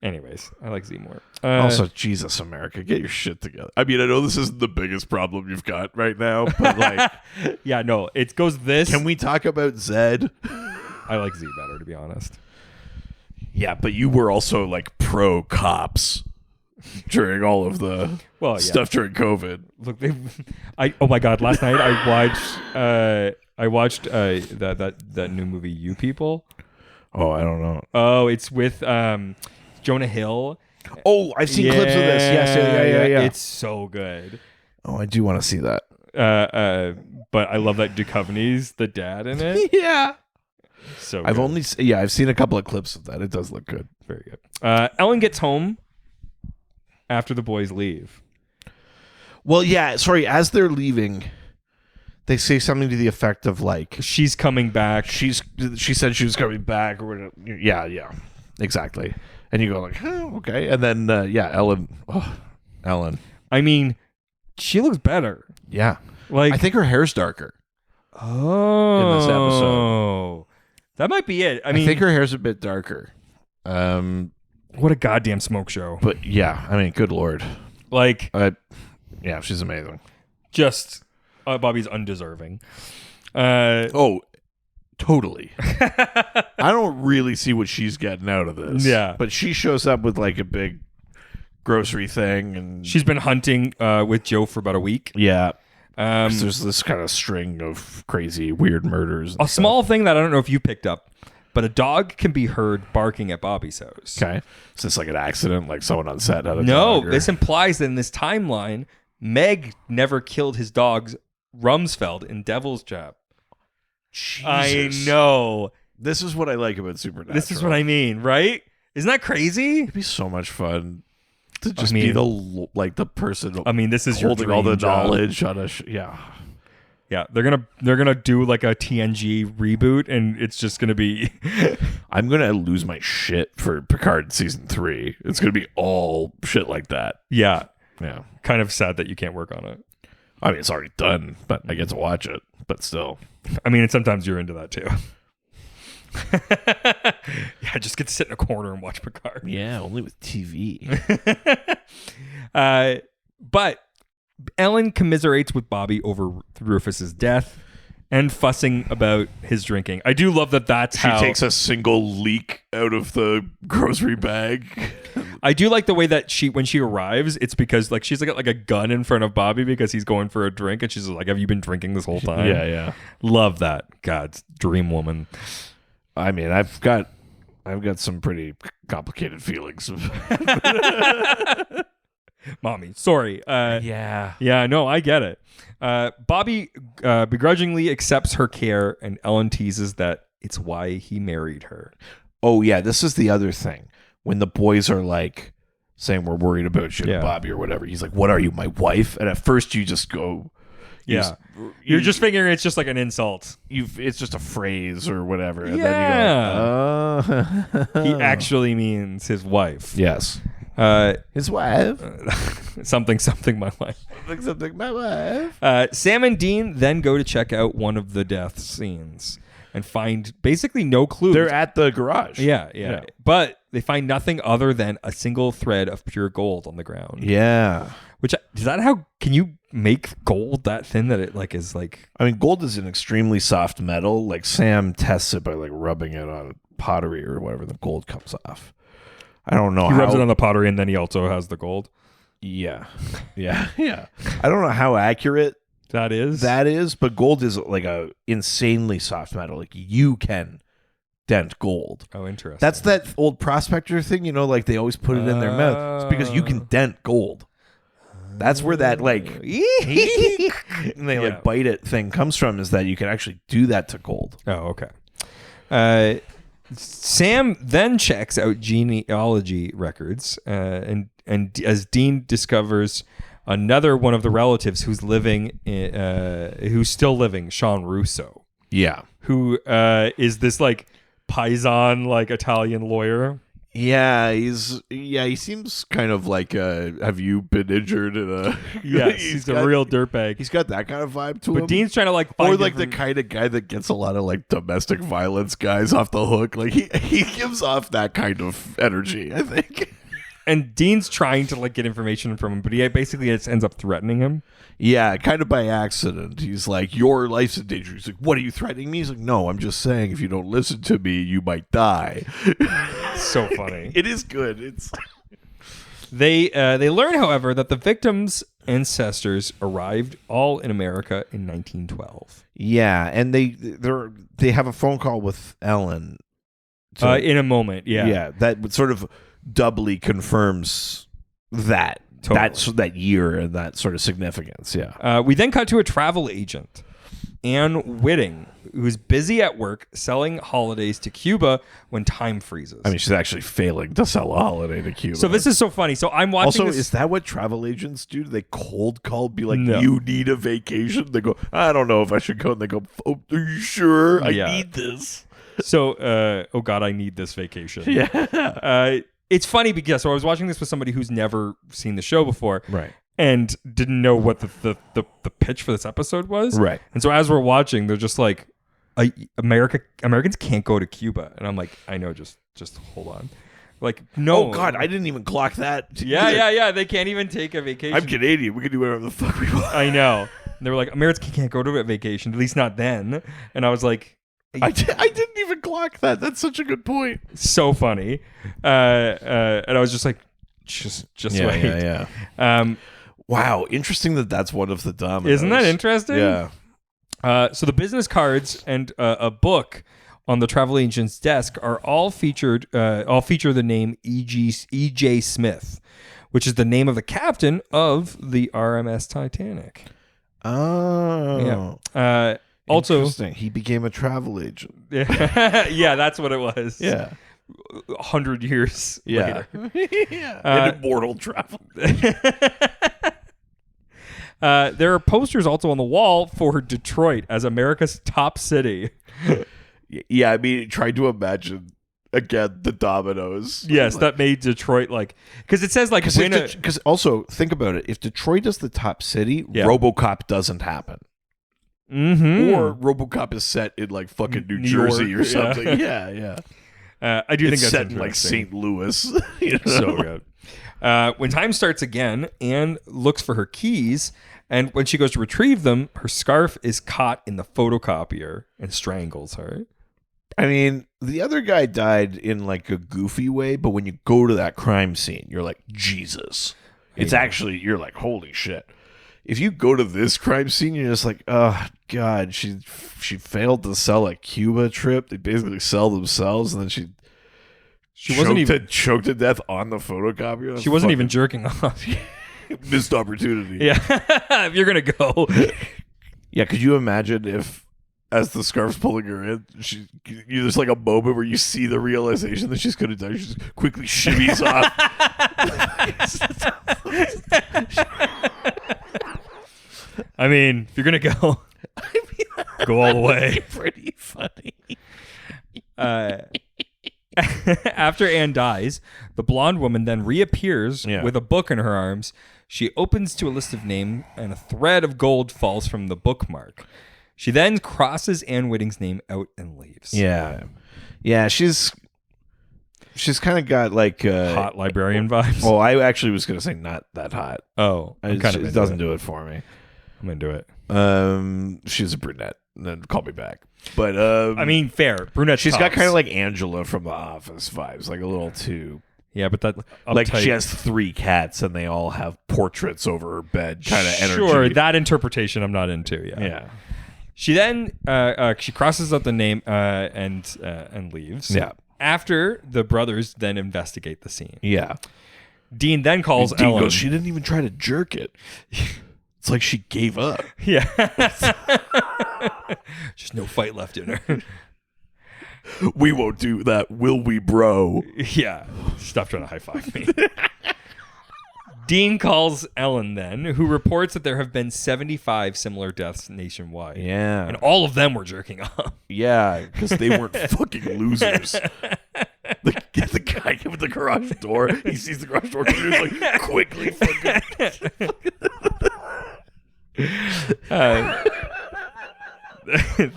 A: Anyways, I like Z more.
B: Also, Jesus, America, get your shit together. I mean, I know this isn't the biggest problem you've got right now, but like...
A: yeah, no, it goes this...
B: Can we talk about Zed?
A: I like Z better, to be honest.
B: Yeah, but you were also like pro cops during all of the stuff during COVID.
A: Look, oh my god! Last night I watched that new movie You People.
B: Oh, I don't know.
A: Oh, it's with Jonah Hill.
B: Oh, I've seen clips of this. Yes, yeah.
A: It's so good.
B: Oh, I do want to see that.
A: But I love that Duchovny's the dad in it.
B: Yeah.
A: So
B: I've seen a couple of clips of that. It does look good.
A: Very good. Ellen gets home after the boys leave.
B: Well, yeah, sorry, as they're leaving, they say something to the effect of like
A: she's coming back.
B: She said she was coming back or whatever. Yeah. Exactly. And you go like, "Oh, okay." And then Ellen.
A: I mean, she looks better.
B: Yeah.
A: Like
B: I think her hair's darker.
A: Oh.
B: In this episode.
A: That might be it. I
B: think her hair's a bit darker.
A: What a goddamn smoke show.
B: But yeah, I mean, good Lord.
A: Like,
B: yeah, she's amazing.
A: Just, Bobby's undeserving.
B: Totally. I don't really see what she's getting out of this.
A: Yeah.
B: But she shows up with like a big grocery thing. And
A: she's been hunting with Joe for about a week.
B: Yeah. There's this kind of string of crazy, weird murders.
A: A small thing that I don't know if you picked up, but a dog can be heard barking at Bobby's house.
B: Okay. Is this like an accident? Like someone on set had a dog?
A: No, this implies that in this timeline, Meg never killed his dogs Rumsfeld in Devil's Trap.
B: Jesus.
A: I know.
B: This is what I like about Supernatural.
A: This is what I mean, right? Isn't that crazy?
B: It'd be so much fun. To just be the person.
A: I mean, this is
B: holding all the knowledge on a
A: yeah. They're gonna do like a TNG reboot, and it's just gonna be.
B: I'm gonna lose my shit for Picard season 3. It's gonna be all shit like that.
A: Yeah.
B: Kind
A: of sad that you can't work on it.
B: I mean, it's already done, but I get to watch it. But still,
A: I mean, sometimes you're into that too. Yeah, I just get to sit in a corner and watch Picard.
B: Yeah, only with TV.
A: But Ellen commiserates with Bobby over Rufus's death and fussing about his drinking. I do love that that's how...
B: She takes a single leak out of the grocery bag.
A: I do like the way that when she arrives, it's because like she's like a gun in front of Bobby because he's going for a drink, and she's like, "Have you been drinking this whole time?"
B: Yeah.
A: Love that. God, dream woman.
B: I mean, I've got some pretty complicated feelings.
A: Mommy, sorry.
B: Yeah,
A: no, I get it. Bobby begrudgingly accepts her care, and Ellen teases that it's why he married her.
B: Oh yeah, this is the other thing. When the boys are like saying we're worried about you, Bobby or whatever, he's like, "What are you, my wife?" And at first you just go,
A: you're just figuring it's just like an insult.
B: It's just a phrase or whatever. And
A: then
B: you go,
A: he actually means his wife.
B: Yes. His wife.
A: Something, my wife.
B: Something, my wife.
A: Sam and Dean then go to check out one of the death scenes and find basically no clues.
B: They're at the garage.
A: Yeah. But they find nothing other than a single thread of pure gold on the ground.
B: Yeah.
A: Which, is that how, can you make gold that thin that it like is like...
B: I mean, gold is an extremely soft metal. Like Sam tests it by like rubbing it on pottery or whatever, the gold comes off. I don't know.
A: He rubs it on the pottery and then he also has the gold.
B: Yeah. I don't know how accurate
A: that is,
B: but gold is like a insanely soft metal. Like you can dent gold.
A: Oh, interesting.
B: That's that old prospector thing, like they always put it in their mouth. It's because you can dent gold. That's where that like and they like bite it thing comes from, is that you can actually do that to gold.
A: Oh, okay. Sam then checks out genealogy records, and as Dean discovers another one of the relatives who's still living, Sean Russo.
B: Yeah.
A: Who is this like paisan, like Italian lawyer.
B: Yeah, he seems kind of like have you been injured in a...
A: Yes, he's a real dirtbag.
B: He's got that kind of vibe to him.
A: But Dean's trying to like find
B: or like the kind of guy that gets a lot of like domestic violence guys off the hook. Like he gives off that kind of energy, I think.
A: And Dean's trying to like get information from him, but he basically just ends up threatening him.
B: Yeah, kind of by accident. He's like, "Your life's in danger." He's like, "What are you threatening me?" He's like, "No, I'm just saying if you don't listen to me, you might die."
A: So funny.
B: It is good.
A: They learn, however, that the victims' ancestors arrived all in America in 1912.
B: Yeah, and they have a phone call with Ellen
A: in a moment.
B: Yeah, that sort of doubly confirms that. Totally. That's that year and that sort of significance. Yeah.
A: We then cut to a travel agent, Ann Whitting, who's busy at work selling holidays to Cuba when time freezes.
B: I mean, she's actually failing to sell a holiday to Cuba.
A: So this is so funny. So I'm watching.
B: Also, is that what travel agents do? Do they cold call? Be like, no. You need a vacation? They go, I don't know if I should go. And they go, oh, are you sure? I need this.
A: So, oh God, I need this vacation.
B: Yeah.
A: It's funny because I was watching this with somebody who's never seen the show before,
B: right?
A: And didn't know what the pitch for this episode was,
B: right?
A: And so as we're watching, they're just like, Americans can't go to Cuba, and I'm like, I know, just hold on, like no.
B: Oh God, I didn't even clock that.
A: Yeah. They can't even take a vacation.
B: I'm Canadian. We can do whatever the fuck we want.
A: I know. And they were like, Americans can't go to a vacation, at least not then. And I was like,
B: I didn't even clock that. That's such a good point.
A: So funny. And I was just like, just wait.
B: Yeah. Wow. Interesting that's one of the dominoes.
A: Isn't that interesting?
B: Yeah.
A: So the business cards and a book on the travel agent's desk are all feature the name E.J. Smith, which is the name of the captain of the RMS Titanic.
B: Oh.
A: Yeah. Also,
B: interesting. He became a travel agent.
A: Yeah, that's what it was.
B: Yeah.
A: 100 years later.
B: Yeah. An immortal travel.
A: There are posters also on the wall for Detroit as America's top city.
B: Yeah, I mean, try to imagine again the dominoes.
A: Yes, that made Detroit like, because it says like,
B: because also think about it. If Detroit is the top city, RoboCop doesn't happen.
A: Mm-hmm.
B: Or RoboCop is set in like fucking New Jersey or something. Yeah.
A: I do think that's
B: set in like St. Louis.
A: So good. When time starts again, Anne looks for her keys, and when she goes to retrieve them, her scarf is caught in the photocopier and strangles her.
B: I mean, the other guy died in like a goofy way, but when you go to that crime scene, you're like, Jesus. It's actually, you're like, holy shit. If you go to this crime scene, you're just like, oh, God, she failed to sell a Cuba trip. They basically sell themselves, and then she choked to death on the photocopier.
A: She wasn't even jerking off.
B: Missed opportunity.
A: Yeah. If you're going to go.
B: Yeah, could you imagine if, as the scarf's pulling her in, there's like a moment where you see the realization that she's going to die. She just quickly shimmies off.
A: I mean, if you're going to go, go all the way.
B: Pretty funny.
A: After Anne dies, the blonde woman then reappears with a book in her arms. She opens to a list of names, and a thread of gold falls from the bookmark. She then crosses Anne Whitting's name out and leaves.
B: Yeah. Yeah, she's kind of got like
A: hot librarian vibes.
B: Well, I actually was going to say not that hot.
A: Oh,
B: it doesn't do it for me.
A: I'm into it.
B: She's a brunette. Then call me back. But
A: I mean, fair. Brunette.
B: She's got kind of like Angela from The Office vibes, like a little too.
A: Yeah, but that
B: like she has 3 cats and they all have portraits over her bed, kind of energy.
A: Sure, that interpretation I'm not into.
B: Yeah.
A: She then she crosses out the name and leaves.
B: Yeah.
A: After the brothers then investigate the scene.
B: Yeah.
A: Dean then calls
B: Dean
A: Ellen.
B: Goes, she didn't even try to jerk it. It's like she gave up.
A: Yeah. Just no fight left in her.
B: We won't do that, will we, bro?
A: Yeah. Stop trying to high-five me. Dean calls Ellen then, who reports that there have been 75 similar deaths nationwide.
B: Yeah.
A: And all of them were jerking off.
B: Yeah, because they weren't fucking losers. The guy with the garage door, he sees the garage door, he's like, quickly fucking...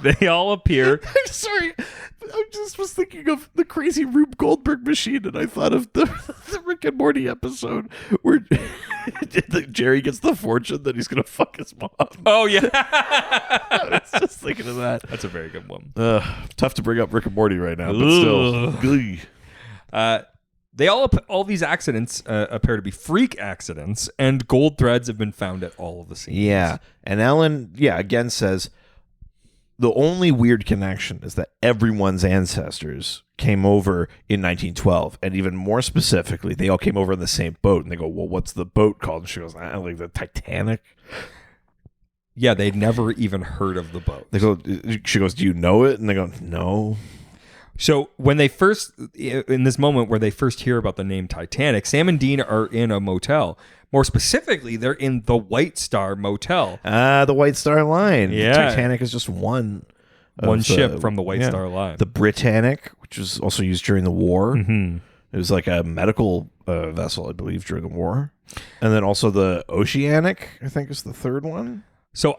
A: They all appear.
B: I'm sorry. I just was thinking of the crazy Rube Goldberg machine, and I thought of the Rick and Morty episode where Jerry gets the fortune that he's going to fuck his mom.
A: Oh, yeah.
B: I was just thinking of that.
A: That's a very good one.
B: Tough to bring up Rick and Morty right now, but still.
A: They all these accidents appear to be freak accidents, and gold threads have been found at all of the scenes.
B: Yeah. And Ellen, again says, the only weird connection is that everyone's ancestors came over in 1912, and even more specifically, they all came over in the same boat. And they go, well, what's the boat called? And she goes, like the Titanic?
A: Yeah, they'd never even heard of the boat.
B: She goes, do you know it? And they go, no.
A: So when they first, in this moment where they first hear about the name Titanic, Sam and Dean are in a motel. More specifically, they're in the White Star Motel.
B: The White Star Line.
A: Yeah.
B: The Titanic is just one
A: ship from the White Star Line.
B: The Britannic, which was also used during the war.
A: Mm-hmm.
B: It was like a medical vessel, I believe, during the war. And then also the Oceanic, I think, is the third one.
A: So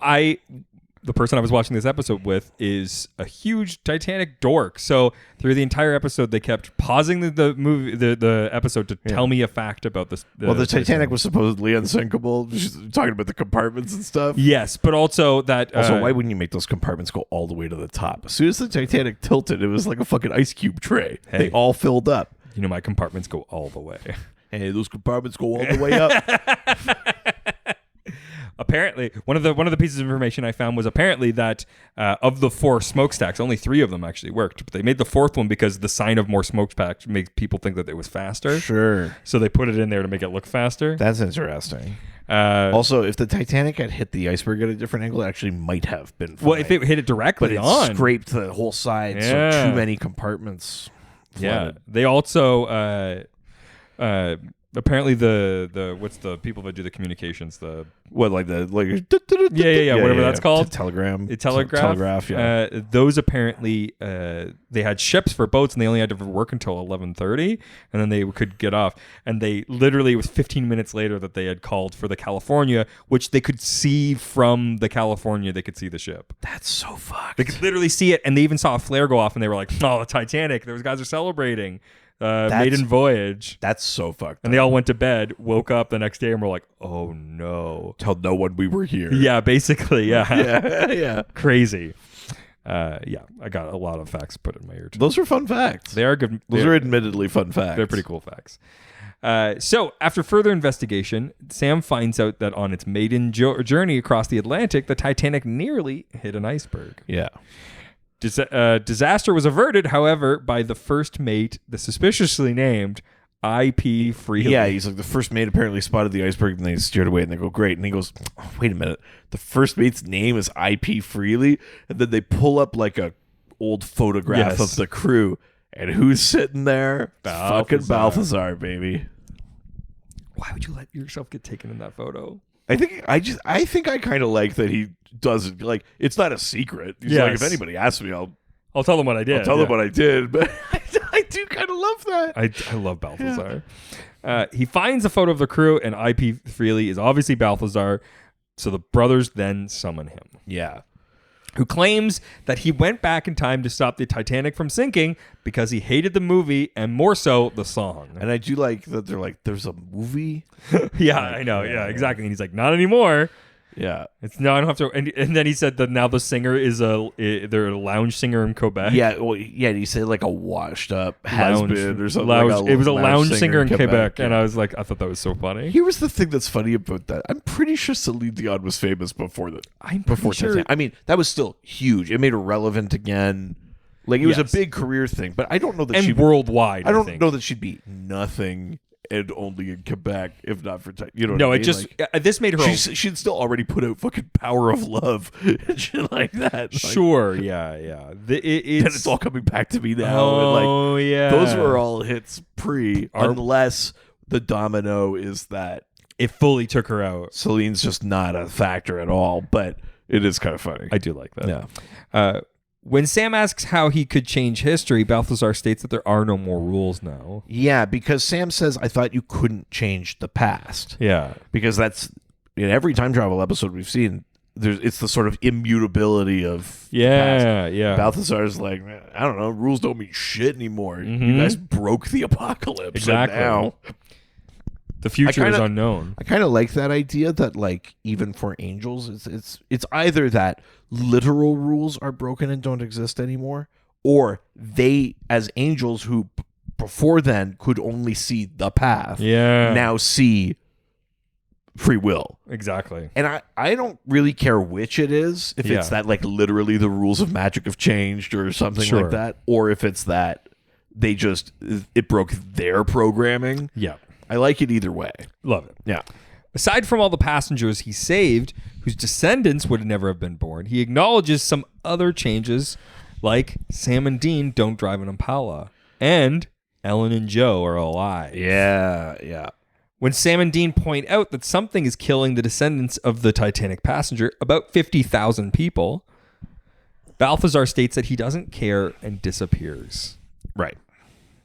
A: the person I was watching this episode with is a huge Titanic dork. So through the entire episode, they kept pausing the movie, the episode to tell me a fact about this.
B: The Titanic was supposedly unsinkable. She's talking about the compartments and stuff.
A: Yes, but also that.
B: Also, why wouldn't you make those compartments go all the way to the top? As soon as the Titanic tilted, it was like a fucking ice cube tray.
A: Hey.
B: They all filled up.
A: You know, my compartments go all the way.
B: Hey, those compartments go all the way up.
A: Apparently, one of the pieces of information I found was apparently that of the 4 smokestacks, only 3 of them actually worked. But they made the 4th one because the sign of more smokestacks makes people think that it was faster.
B: Sure.
A: So they put it in there to make it look faster.
B: That's interesting. Also, if the Titanic had hit the iceberg at a different angle, it actually might have been fine.
A: Well, if it hit it directly
B: but it scraped the whole side, so too many compartments flooded.
A: Yeah. They also... apparently the what's the people that do the communications, whatever that's called, telegraph, those apparently they had ships for boats and they only had to work until 11:30 and then they could get off, and they literally, it was 15 minutes later that they had called for the California, which they could see from the California, they could see the ship.
B: That's so fucked.
A: They could literally see it, and they even saw a flare go off and they were like, oh, the Titanic, those guys are celebrating. maiden voyage.
B: That's so fucked.
A: And they all went to bed, woke up the next day, and were like, "Oh no!"
B: Tell no one we were here.
A: Yeah, basically, yeah,
B: yeah.
A: Crazy. Yeah, I got a lot of facts put in my ear too.
B: Those are fun facts.
A: They are good.
B: Those are admittedly fun facts.
A: They're pretty cool facts. So, after further investigation, Sam finds out that on its maiden journey across the Atlantic, the Titanic nearly hit an iceberg.
B: Yeah.
A: Disaster was averted, however, by the first mate, the suspiciously named I.P. Freely.
B: Yeah, he's like, the first mate apparently spotted the iceberg and they steered away and they go, great. And he goes, oh, wait a minute. The first mate's name is I.P. Freely? And then they pull up like a old photograph of the crew. And who's sitting there? Fucking Balthazar, baby.
A: Why would you let yourself get taken in that photo?
B: I think I kind of like that he doesn't, like, it's not a secret. He's like, if anybody asks me,
A: I'll tell them what I did.
B: I'll tell them what I did. But I do kind of love that.
A: I love Balthazar. Yeah. He finds a photo of the crew, and I.P. Freely is obviously Balthazar. So the brothers then summon him.
B: Yeah.
A: Who claims that he went back in time to stop the Titanic from sinking because he hated the movie and more so the song.
B: And I do like that they're like, there's a movie?
A: Yeah, I know. Yeah, exactly. And he's like, not anymore.
B: Yeah.
A: It's no, I don't have to. And then he said that now the singer is they're a lounge singer in Quebec.
B: Yeah, well, yeah, he said like a washed up has-been or something.
A: It was a lounge singer in Quebec.
B: Yeah.
A: And I was like, I thought that was so funny.
B: Here's the thing that's funny about that. I'm pretty sure Celine Dion was famous before that. Before
A: sure.
B: Titanic. I mean, that was still huge. It made her relevant again. Like, it was a big career thing, but I don't know that
A: and worldwide.
B: I don't know that she'd be nothing and only in Quebec, if not for you know.
A: No,
B: what I
A: it
B: mean?
A: just this made her.
B: She'd still already put out fucking Power of Love and shit like that.
A: Sure, yeah.
B: It's all coming back to me now.
A: Oh,
B: and
A: yeah.
B: Those were all hits unless the domino is that
A: it fully took her out.
B: Celine's just not a factor at all, but it is kind of funny.
A: I do like that.
B: Yeah.
A: When Sam asks how he could change history, Balthazar states that there are no more rules now.
B: Yeah, because Sam says, I thought you couldn't change the past.
A: Yeah.
B: Because that's, in every time travel episode we've seen, it's the sort of immutability of the past.
A: Yeah.
B: Balthazar's like, man, I don't know, rules don't mean shit anymore. Mm-hmm. You guys broke the apocalypse.
A: Exactly.
B: And now
A: the future is unknown.
B: I kind of like that idea that, like, even for angels, it's either that literal rules are broken and don't exist anymore, or they, as angels who before then could only see the path, now see free will.
A: Exactly.
B: And I don't really care which it is, if it's that, like, literally the rules of magic have changed or something like that, or if it's that it broke their programming.
A: Yeah.
B: I like it either way.
A: Love it.
B: Yeah.
A: Aside from all the passengers he saved, whose descendants would never have been born, he acknowledges some other changes, like Sam and Dean don't drive an Impala, and Ellen and Joe are alive.
B: Yeah.
A: When Sam and Dean point out that something is killing the descendants of the Titanic passenger, about 50,000 people, Balthazar states that he doesn't care and disappears.
B: Right.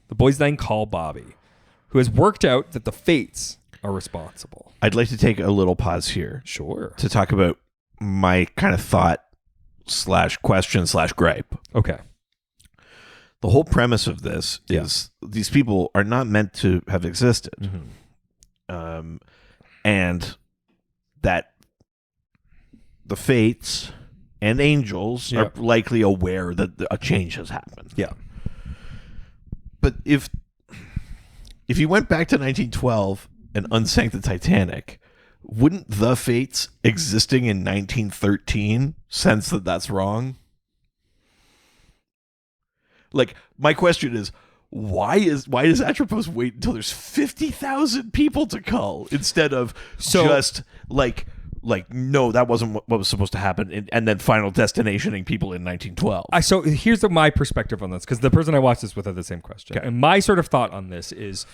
A: The boys then call Bobby, who has worked out that the fates are responsible.
B: I'd like to take a little pause here.
A: Sure.
B: To talk about my kind of thought / question / gripe.
A: Okay.
B: The whole premise of this is these people are not meant to have existed. Mm-hmm. And that the fates and angels are likely aware that a change has happened.
A: Yeah.
B: But if you went back to 1912 and unsank the Titanic, wouldn't the fates existing in 1913 sense that that's wrong? Like, my question is, why does Atropos wait until there's 50,000 people to cull instead of just like no, that wasn't what was supposed to happen, and then Final Destinationing people in 1912.
A: So here's my perspective on this, because the person I watched this with had the same question. Okay. And my sort of thought on this is,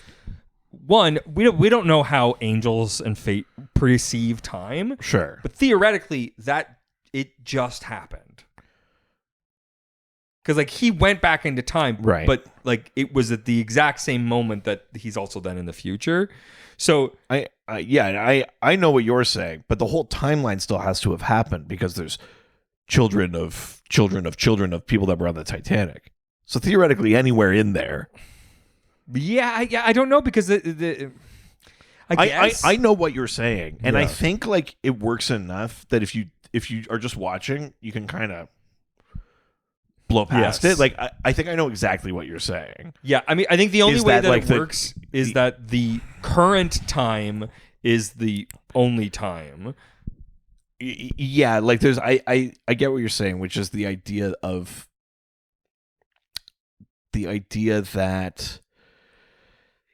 A: one, we don't know how angels and fate perceive time.
B: Sure.
A: But theoretically, that it just happened. Because, like, he went back into time,
B: right?
A: But, like, it was at the exact same moment that he's also then in the future. So
B: I know what you're saying, but the whole timeline still has to have happened because there's children of children of children of people that were on the Titanic. So theoretically, anywhere in there,
A: Yeah, I don't know because I guess
B: I know what you're saying, and
A: Yeah.
B: I think like it works enough that if you are just watching, you can kind of blow past
A: Yes.
B: it. Like I think I know exactly what you're saying.
A: Yeah, I mean, I think the only
B: Is
A: way
B: that,
A: that
B: like,
A: it works is that the current time is the only time.
B: Yeah, like there's I get what you're saying, which is the idea that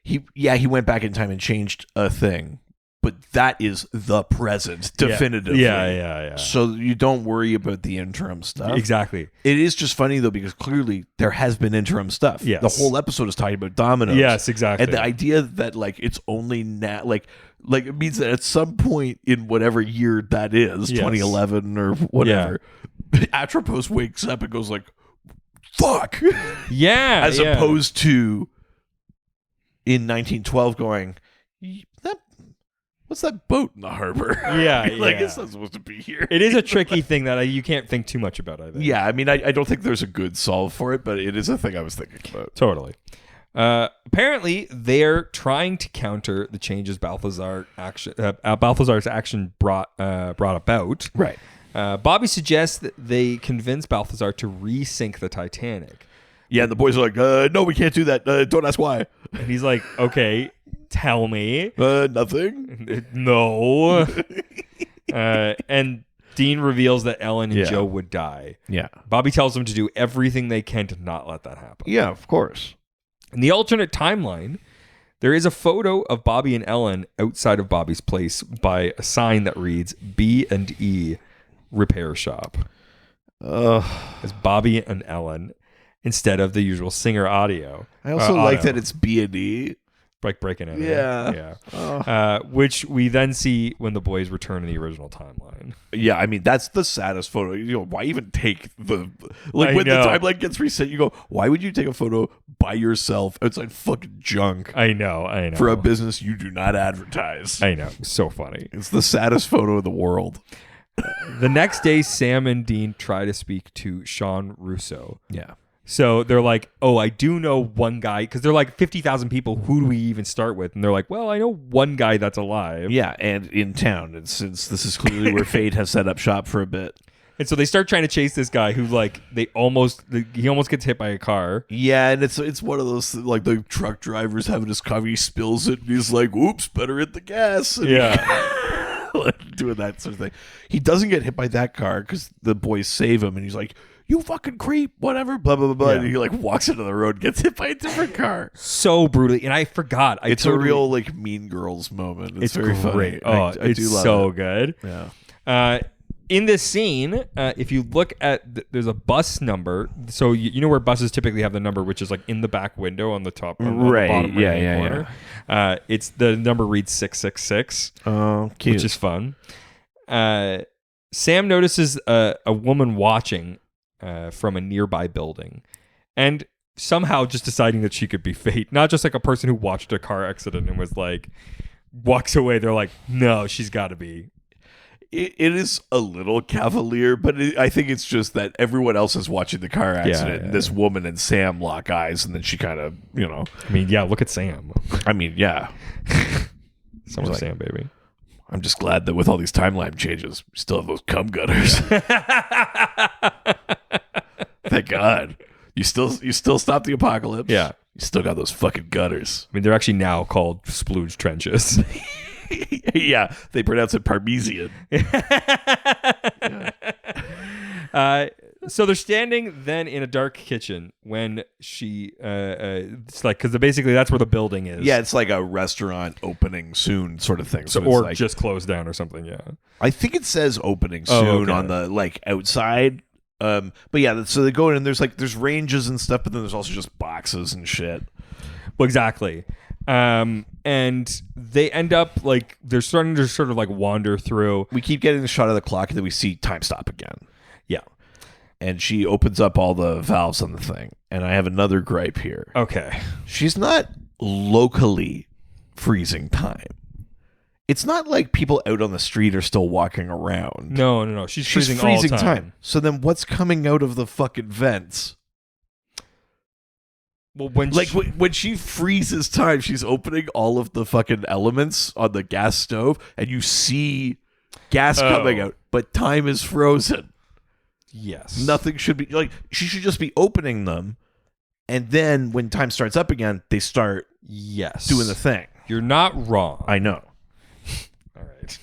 B: he went back in time and changed a thing, but that is the present definitively.
A: Yeah.
B: So you don't worry about the interim stuff.
A: Exactly.
B: It is just funny though because clearly there has been interim stuff.
A: Yes.
B: The whole episode is talking about dominoes.
A: Yes, exactly.
B: And the idea that like it's only now like it means that at some point in whatever year that is,
A: Yes.
B: 2011 or whatever, Atropos wakes up and goes like, "Fuck,"
A: Yeah,
B: as opposed to in 1912 going, what's that boat in the harbor?
A: Yeah,
B: like
A: yeah.
B: it's not supposed to be here.
A: It is a tricky thing that you can't think too much about, I think.
B: Yeah, I mean, I don't think there's a good solve for it, but it is a thing I was thinking about.
A: Totally. Apparently, they're trying to counter the changes Balthazar's action brought about.
B: Right.
A: Bobby suggests that they convince Balthazar to re-sink the Titanic.
B: Yeah, and the boys are like, no, we can't do that. Don't ask why.
A: And he's like, okay, tell me.
B: Nothing.
A: No. And Dean reveals that Ellen and Joe would die.
B: Yeah.
A: Bobby tells them to do everything they can to not let that happen.
B: Yeah, of course.
A: In the alternate timeline, there is a photo of Bobby and Ellen outside of Bobby's place by a sign that reads B&E Repair Shop. It's Bobby and Ellen instead of the usual Singer audio.
B: I also like that it's B&E.
A: Like breaking it.
B: Yeah.
A: Which we then see when the boys return in the original timeline.
B: Yeah, I mean, that's the saddest photo. You know, why even take the... Like, when the timeline gets reset, you go, why would you take a photo by yourself outside fucking junk
A: I know.
B: for a business you do not advertise?
A: I know. So funny.
B: It's the saddest photo in the world.
A: The next day, Sam and Dean try to speak to Sean Russo.
B: Yeah.
A: So they're like, oh, I do know one guy, because they're like 50,000 people. Who do we even start with? And they're like, well, I know one guy that's alive.
B: Yeah, and in town. And since this is clearly where fate has set up shop for a bit.
A: And so they start trying to chase this guy who, like, he almost gets hit by a car.
B: Yeah, and it's one of those, like, the truck driver's having his coffee, he spills it, and he's like, oops, better hit the gas. And doing that sort of thing. He doesn't get hit by that car because the boys save him, and he's like, you fucking creep, whatever, blah, blah, blah, blah.
A: Yeah.
B: And he, like, walks into the road, gets hit by a different car.
A: So brutally. And I forgot.
B: It's a real, like, Mean Girls moment. It's very
A: great.
B: funny.
A: Oh,
B: I
A: it's
B: do love
A: so
B: it.
A: good.
B: Yeah.
A: In this scene, if you look at, there's a bus number. So you know where buses typically have the number, which is like in the back window on the top, on the bottom right-hand corner. It's the number reads 666.
B: Oh, cute.
A: Which is fun. Sam notices a woman watching from a nearby building, and somehow just deciding that she could be fate, not just like a person who watched a car accident and was like walks away. They're like, no, she's got to be.
B: It is a little cavalier, but I think it's just that everyone else is watching the car accident, and this woman and Sam lock eyes, and then she kind of, you know.
A: I mean, yeah, look at Sam.
B: I mean, yeah.
A: Someone's
B: like,
A: Sam, baby.
B: I'm just glad that with all these timeline changes, we still have those cum gutters. Thank God. You still stop the apocalypse.
A: Yeah.
B: You still got those fucking gutters.
A: I mean, they're actually now called splooge trenches.
B: Yeah, they pronounce it Parmesan.
A: So they're standing then in a dark kitchen when she, it's like, because basically that's where the building is.
B: Yeah, it's like a restaurant opening soon sort of thing.
A: So
B: it's
A: or
B: like,
A: just closed down or something. Yeah.
B: I think it says opening soon on the like outside. But yeah, so they go in and there's ranges and stuff, but then there's also just boxes and shit.
A: Well, exactly. And they end up like they're starting to sort of like wander through.
B: We keep getting the shot of the clock, and then we see time stop again.
A: Yeah.
B: And she opens up all the valves on the thing. And I have another gripe here.
A: Okay.
B: She's not locally freezing time. It's not like people out on the street are still walking around.
A: No. She's freezing all the time.
B: So then what's coming out of the fucking vents?
A: Well, when
B: when she freezes time, she's opening all of the fucking elements on the gas stove, and you see gas coming out, but time is frozen.
A: Yes.
B: Nothing should be like. She should just be opening them, and then when time starts up again, they start doing the thing.
A: You're not wrong.
B: I know.
A: All right.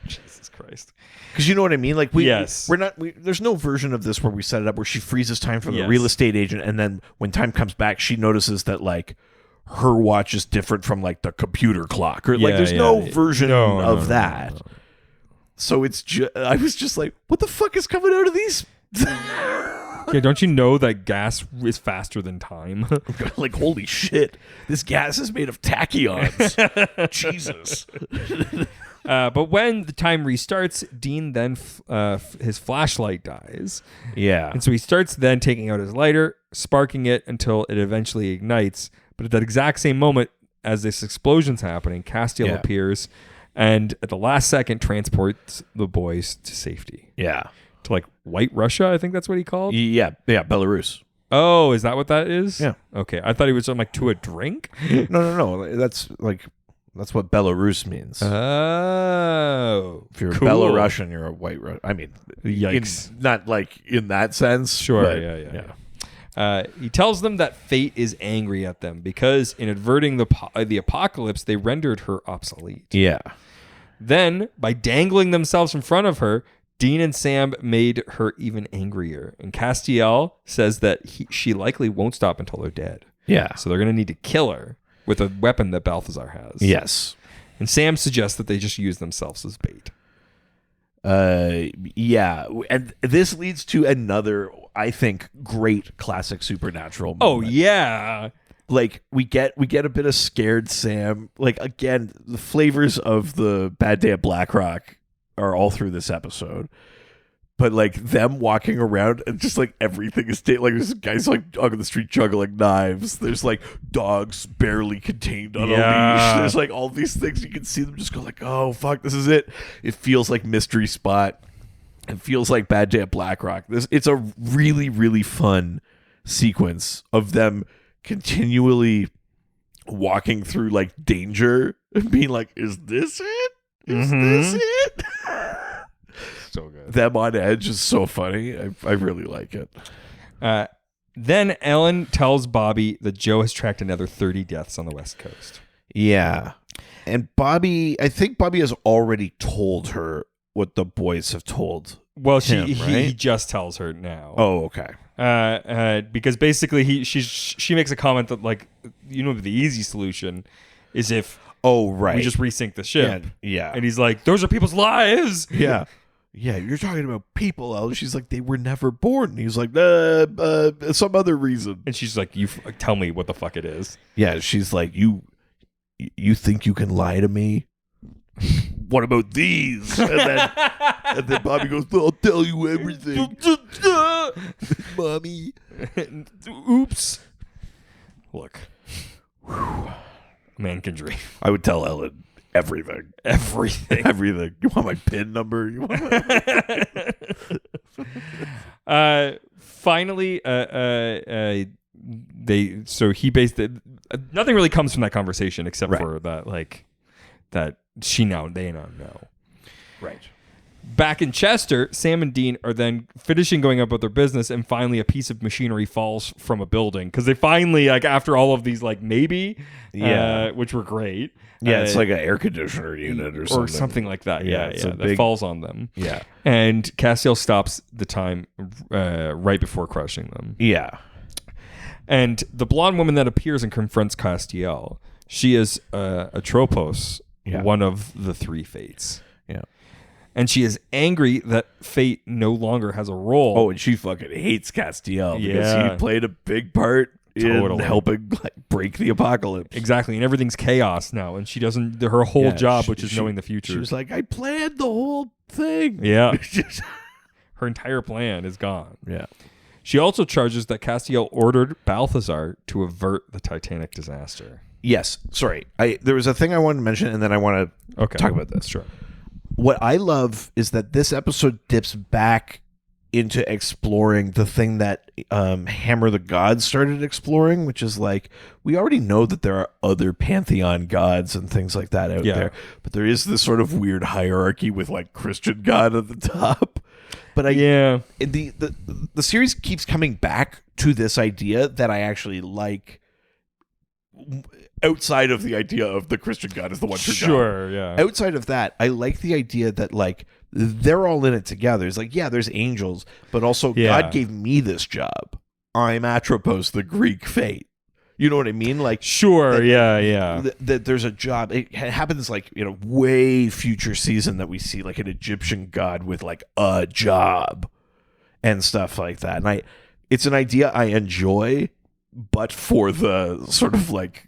A: Jesus Christ.
B: Because you know what I mean? Like
A: yes.
B: There's no version of this where we set it up where she freezes time from the real estate agent, and then when time comes back, she notices that like her watch is different from like the computer clock, or like there's no version of that. No. So it's I was just like, what the fuck is coming out of these?
A: Yeah, don't you know that gas is faster than time?
B: Like, holy shit, this gas is made of tachyons. Jesus.
A: But when the time restarts, Dean then his flashlight dies.
B: Yeah.
A: And so he starts then taking out his lighter, sparking it until it eventually ignites. But at that exact same moment, as this explosion's happening, Castiel appears and at the last second transports the boys to safety.
B: Yeah.
A: To like White Russia, I think that's what he called.
B: Yeah, Belarus.
A: Oh, is that what that is?
B: Yeah.
A: Okay, I thought he was like to a drink.
B: No. That's what Belarus means.
A: Oh,
B: if you're a Belarusian, you're a White Russian. I mean,
A: yikes!
B: Not like in that sense.
A: Sure.
B: But,
A: yeah. He tells them that fate is angry at them because in averting the apocalypse, they rendered her obsolete.
B: Yeah.
A: Then, by dangling themselves in front of her, Dean and Sam made her even angrier. And Castiel says that she likely won't stop until they're dead.
B: Yeah.
A: So they're going to need to kill her with a weapon that Balthazar has.
B: Yes.
A: And Sam suggests that they just use themselves as bait.
B: Yeah. And this leads to another, I think, great classic Supernatural moment.
A: Oh, yeah.
B: Like, we get a bit of scared Sam. Like, again, the flavors of the Bad Day at Black Rock are all through this episode. But like them walking around and just like everything is like there's guys like on the street juggling knives. There's like dogs barely contained on a leash. There's like all these things you can see them just go like, oh fuck, this is it. It feels like Mystery Spot. It feels like Bad Day at Black Rock. It's a really, really fun sequence of them continually walking through like danger and being like, is this it? Is this it?
A: So good.
B: Them on edge is so funny. I really like it.
A: Then Ellen tells Bobby that Joe has tracked another 30 deaths on the West Coast.
B: Yeah. And I think Bobby has already told her what the boys have told
A: he just tells her now.
B: Oh, okay.
A: Because basically she makes a comment that like, you know, the easy solution is if we just resync the ship.
B: Yeah.
A: And he's like, those are people's lives.
B: Yeah. Yeah, you're talking about people, Ellen. She's like, they were never born. And he's like, some other reason.
A: And she's like, you tell me what the fuck it is.
B: Yeah, she's like, you think you can lie to me? What about these? And then Bobby goes, I'll tell you everything. Mommy.
A: Oops. Look. Man can dream.
B: I would tell Ellen everything. Everything. You want my PIN number? You want
A: finally, he based it. Nothing really comes from that conversation except for that, like, that they now know.
B: Right.
A: Back in Chester, Sam and Dean are then finishing going about their business, and finally a piece of machinery falls from a building because they finally, like, after all of these, like, which were great.
B: Yeah, it's like an air conditioner unit or something
A: like that. Yeah, that
B: big,
A: falls on them.
B: Yeah,
A: and Castiel stops the time right before crushing them.
B: Yeah,
A: and the blonde woman that appears and confronts Castiel, she is Atropos, one of the three fates.
B: Yeah.
A: And she is angry that fate no longer has a role.
B: Oh, and she fucking hates Castiel because he played a big part in helping like break the apocalypse.
A: Exactly, and everything's chaos now, and she doesn't. Her whole job, which is knowing the future.
B: She was like, I planned the whole thing.
A: Yeah. Her entire plan is gone.
B: Yeah.
A: She also charges that Castiel ordered Balthazar to avert the Titanic disaster.
B: Yes. Sorry. There was a thing I wanted to mention, and then I want to talk about this.
A: Sure.
B: What I love is that this episode dips back into exploring the thing that Hammer the Gods started exploring, which is like, we already know that there are other pantheon gods and things like that out there, but there is this sort of weird hierarchy with like Christian God at the top. But the series keeps coming back to this idea that I actually like, outside of the idea of the Christian God is the one true God.
A: Sure, yeah.
B: Outside of that, I like the idea that like they're all in it together. It's like, yeah, there's angels, but also God gave me this job. I'm Atropos, the Greek fate. You know what I mean? Like,
A: sure,
B: that there's a job. It happens like in a way future season that we see like an Egyptian god with like a job and stuff like that. And it's an idea I enjoy, but for the sort of like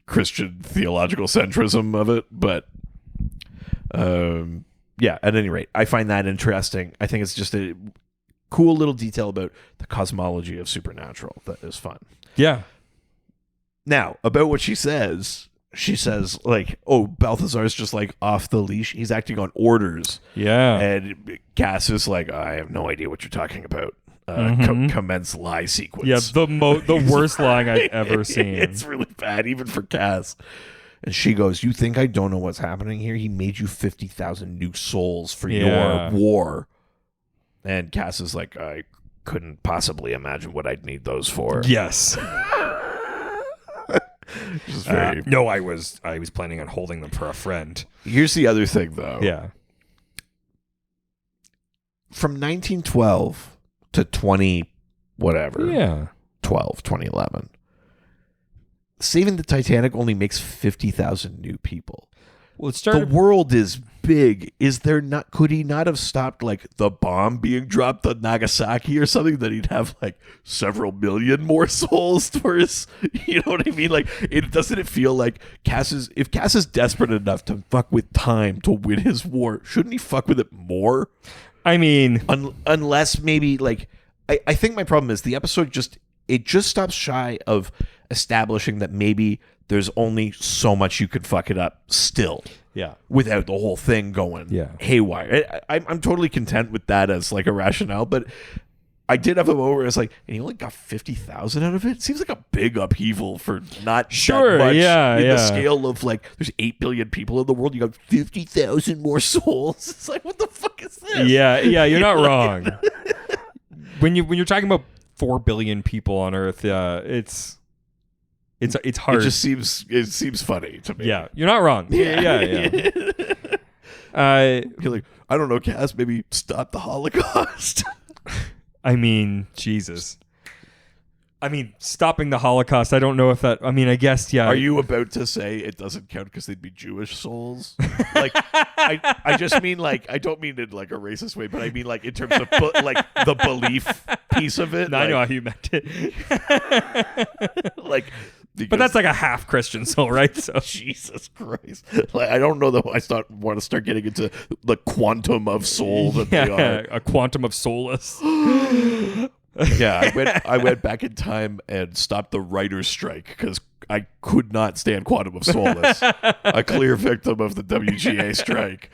B: Christian theological centrism of it. But at any rate, I find that interesting. I think it's just a cool little detail about the cosmology of Supernatural that is fun.
A: Yeah.
B: Now, about what she says like, oh, Balthazar's just like off the leash. He's acting on orders.
A: Yeah.
B: And Cass is like, I have no idea what you're talking about. Commence lie sequence.
A: Yeah, the worst lying I've ever seen.
B: It's really bad, even for Cass. And she goes, you think I don't know what's happening here? He made you 50,000 new souls for your war. And Cass is like, I couldn't possibly imagine what I'd need those for.
A: Yes.
D: No, I was planning on holding them for a friend.
B: Here's the other thing, though.
A: Yeah.
B: From 1912 to 2011, saving the Titanic only makes 50,000 new people.
A: Well, it started.
B: The world is big. Is there not? Could he not have stopped like the bomb being dropped on Nagasaki or something? That he'd have like several million more souls for his. You know what I mean? Like, doesn't it feel like if Cass is desperate enough to fuck with time to win his war, shouldn't he fuck with it more?
A: I mean,
B: unless maybe like I think my problem is the episode just stops shy of establishing that maybe there's only so much you could fuck it up still.
A: Yeah.
B: Without the whole thing going haywire. I'm totally content with that as like a rationale, but I did have a moment where it's like, and he only got 50,000 out of it? It seems like a big upheaval for not that much in the scale of like, there's 8 billion people in the world. You got 50,000 more souls. It's like, what the fuck is this?
A: Yeah, you're not wrong. When you're talking about 4 billion people on Earth, it's hard.
B: It seems funny to me.
A: Yeah, you're not wrong. Yeah.
B: You're like, I don't know, Cass, maybe stop the Holocaust.
A: I mean, Jesus. I mean, stopping the Holocaust, I don't know if that... I mean, I guess, yeah.
B: Are you about to say it doesn't count because they'd be Jewish souls? Like, I just mean, like, I don't mean in, like, a racist way, but I mean, like, in terms of, like, the belief piece of it.
A: No,
B: like,
A: I know how you meant it.
B: Like...
A: But that's like a half Christian soul, right? So
B: Jesus Christ! Like, I don't know that I want to start getting into the quantum of soul that they are.
A: A quantum of soulless.
B: Yeah, I went back in time and stopped the writer's strike because I could not stand Quantum of Solace. A clear victim of the WGA strike.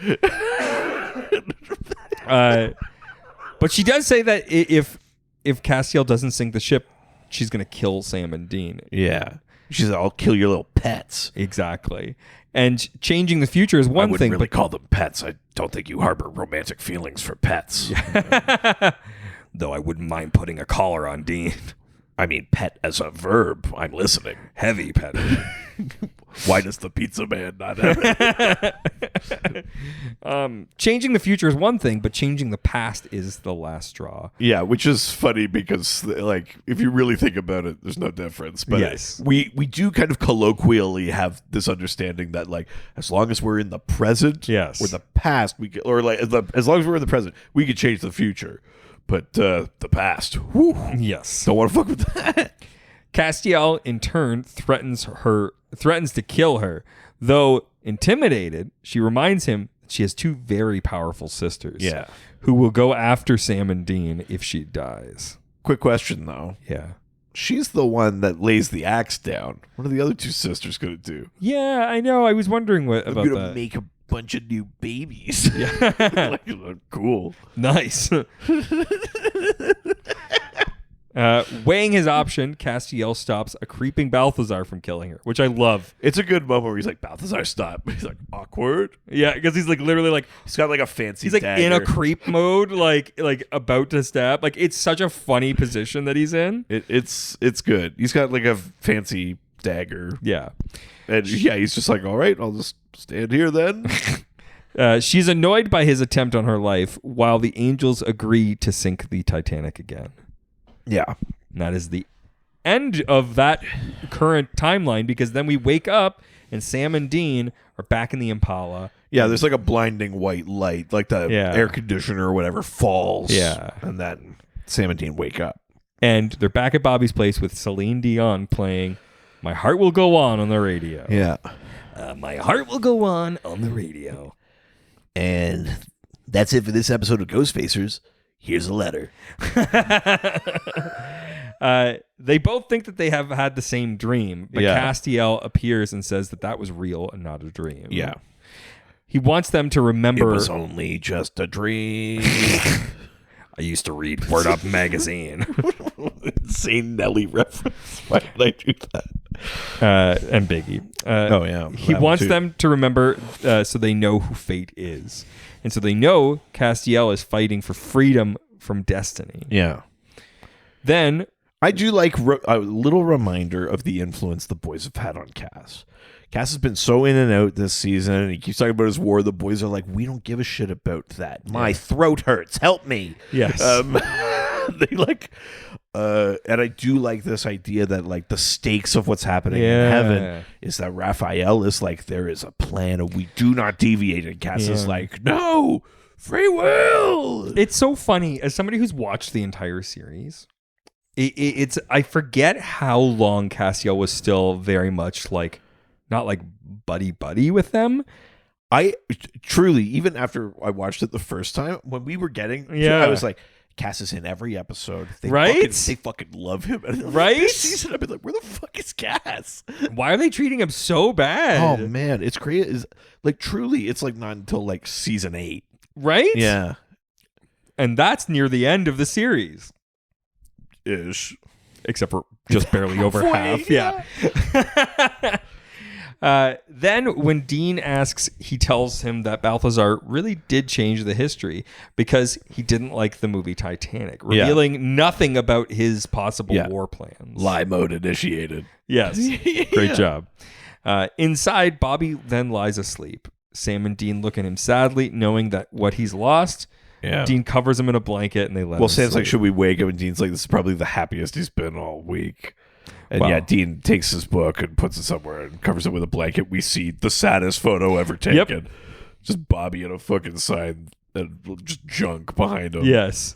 A: But she does say that if Castiel doesn't sink the ship, she's going to kill Sam and Dean.
B: Yeah. She's like, I'll kill your little pets.
A: Exactly. And changing the future is one thing.
B: I wouldn't really call them pets. I don't think you harbor romantic feelings for pets.
D: Though I wouldn't mind putting a collar on Dean.
B: I mean, pet as a verb. I'm listening.
D: Heavy pet.
B: Why does the pizza man not have it?
A: Changing the future is one thing, but changing the past is the last straw.
B: Yeah, which is funny because, like, if you really think about it, there's no difference. But
A: yes.
B: we do kind of colloquially have this understanding that, like, as long as we're in the present
A: yes.
B: or the past, as long as we're in the present, we could change the future. But the past, whew,
A: yes,
B: don't want to fuck with that.
A: Castiel, in turn, threatens to kill her. Though intimidated, she reminds him that she has two very powerful sisters.
B: Yeah,
A: who will go after Sam and Dean if she dies.
B: Quick question, though.
A: Yeah.
B: She's the one that lays the axe down. What are the other two sisters going to do?
A: Yeah, I know. I was wondering about that.
B: Make bunch of new babies.
A: Yeah.
B: Like, cool.
A: Nice. Weighing his option, Castiel stops a creeping Balthazar from killing her, which I love.
B: It's a good moment where he's like, Balthazar, stop. He's like, awkward.
A: Yeah, because he's like literally like
B: He's got like a fancy
A: he's like
B: dagger.
A: in a creep mode, like about to stab. Like it's such a funny position that he's in.
B: It's good. He's got like a fancy dagger.
A: Yeah.
B: And yeah, he's just like, all right, I'll just stand here then.
A: She's annoyed by his attempt on her life, while the angels agree to sink the Titanic again.
B: Yeah.
A: And that is the end of that current timeline, because then we wake up and Sam and Dean are back in the Impala.
B: Yeah, there's like a blinding white light, like the air conditioner or whatever falls.
A: Yeah.
B: And then Sam and Dean wake up.
A: And they're back at Bobby's place with Celine Dion playing My Heart Will Go On the radio.
B: Yeah.
A: My Heart Will Go On the radio.
B: And that's it for this episode of Ghostfacers. Here's a letter.
A: They both think that they have had the same dream, but Castiel appears and says that was real and not a dream.
B: Yeah.
A: He wants them to remember.
B: It was only just a dream.
A: I used to read Word Up magazine.
B: Insane Nelly reference. Why did I do that?
A: And Biggie.
B: Oh, yeah.
A: He wants them to remember so they know who fate is. And so they know Castiel is fighting for freedom from destiny.
B: Yeah.
A: Then
B: I do like a little reminder of the influence the boys have had on Cass. Cass has been so in and out this season, and he keeps talking about his war. The boys are like, we don't give a shit about that. My throat hurts. Help me.
A: Yes.
B: They like, and I do like this idea that like the stakes of what's happening in heaven is that Raphael is like, there is a plan and we do not deviate. And Cass is like, no, free will.
A: It's so funny. As somebody who's watched the entire series, it's I forget how long Castiel was still very much like, not like buddy with them.
B: I truly, even after I watched it the first time, when we were getting to it, I was like, Cass is in every episode. They fucking love him. And
A: right?
B: This season, I've been like, where the fuck is Cass?
A: Why are they treating him so bad?
B: Oh man, it's crazy. Is like truly, it's like not until like season 8,
A: right?
B: Yeah,
A: and that's near the end of the series,
B: ish,
A: except for just barely over half. Yeah. Then when Dean asks, he tells him that Balthazar really did change the history because he didn't like the movie Titanic, revealing nothing about his possible war plans.
B: Lie mode initiated.
A: Yes. Great job. Inside, Bobby then lies asleep. Sam and Dean look at him sadly, knowing that what he's lost.
B: Yeah.
A: Dean covers him in a blanket and they let him
B: Sam's
A: sleep.
B: like, should we wake up? And Dean's like, this is probably the happiest he's been all week. And Dean takes his book and puts it somewhere and covers it with a blanket. We see the saddest photo ever taken.
A: Yep.
B: Just Bobby in a fucking sign and just junk behind him.
A: Yes.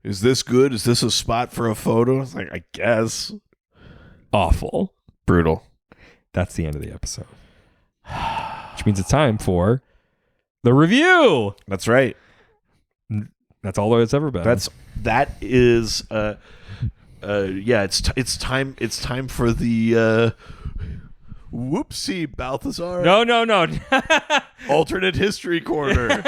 B: Is this good? Is this a spot for a photo? It's like, I guess.
A: Awful.
B: Brutal.
A: That's the end of the episode. Which means it's time for the review.
B: That's right.
A: That's all it's ever been.
B: That is it's time for the whoopsie Balthazar.
A: No.
B: Alternate history corner.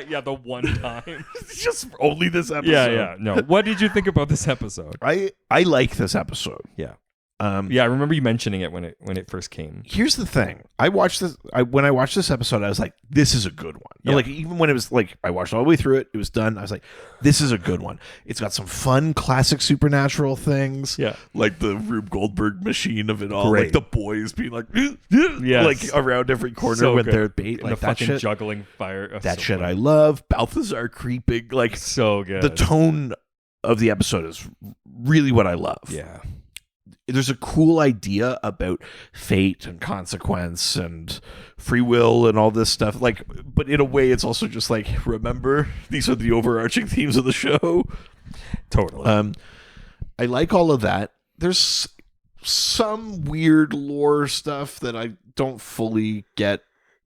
A: Yeah, the one time.
B: It's just only this episode.
A: Yeah. No. What did you think about this episode?
B: I like this episode.
A: Yeah. I remember you mentioning it when it first came.
B: Here's the thing. When I watched this episode, I was like, this is a good one.
A: Yeah.
B: Like, even when it was like, I watched all the way through it, it was done. I was like, this is a good one. It's got some fun, classic supernatural things.
A: Yeah.
B: Like the Rube Goldberg machine of it all.
A: Great.
B: Like the boys being like,
A: yes.
B: like around every corner
A: So
B: with
A: good.
B: their bait.
A: And
B: Like
A: the
B: that
A: fucking
B: shit.
A: juggling fire. Oh,
B: That
A: so
B: shit
A: funny.
B: I love. Balthazar creeping. Like,
A: So good.
B: the tone of the episode is really what I love.
A: Yeah.
B: There's a cool idea about fate and consequence and free will and all this stuff. Like, but in a way, it's also just like, remember, these are the overarching themes of the show.
A: Totally.
B: I like all of that. There's some weird lore stuff that I don't fully get.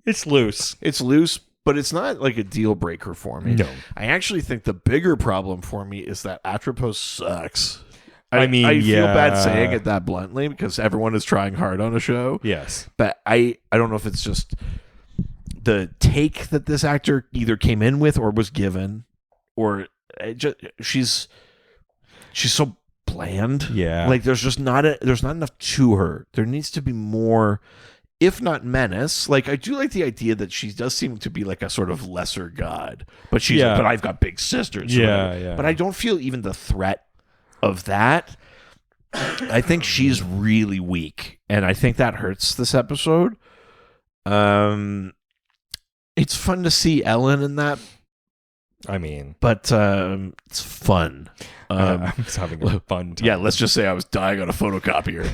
A: It's loose.
B: It's loose, but it's not like a deal breaker for me.
A: No.
B: I actually think the bigger problem for me is that Atropos sucks.
A: I mean,
B: I feel bad saying it that bluntly because everyone is trying hard on a show.
A: Yes.
B: But I don't know if it's just the take that this actor either came in with or was given, or she's so bland.
A: Yeah.
B: Like there's not enough to her. There needs to be more, if not menace. Like I do like the idea that she does seem to be like a sort of lesser god, but but I've got big sisters.
A: Yeah.
B: But I don't feel even the threat of that. I think she's really weak, and I think that hurts this episode. It's fun to see Ellen in that.
A: I mean,
B: but it's fun.
A: I'm just having a fun time.
B: Yeah, let's just say I was dying on a photocopier.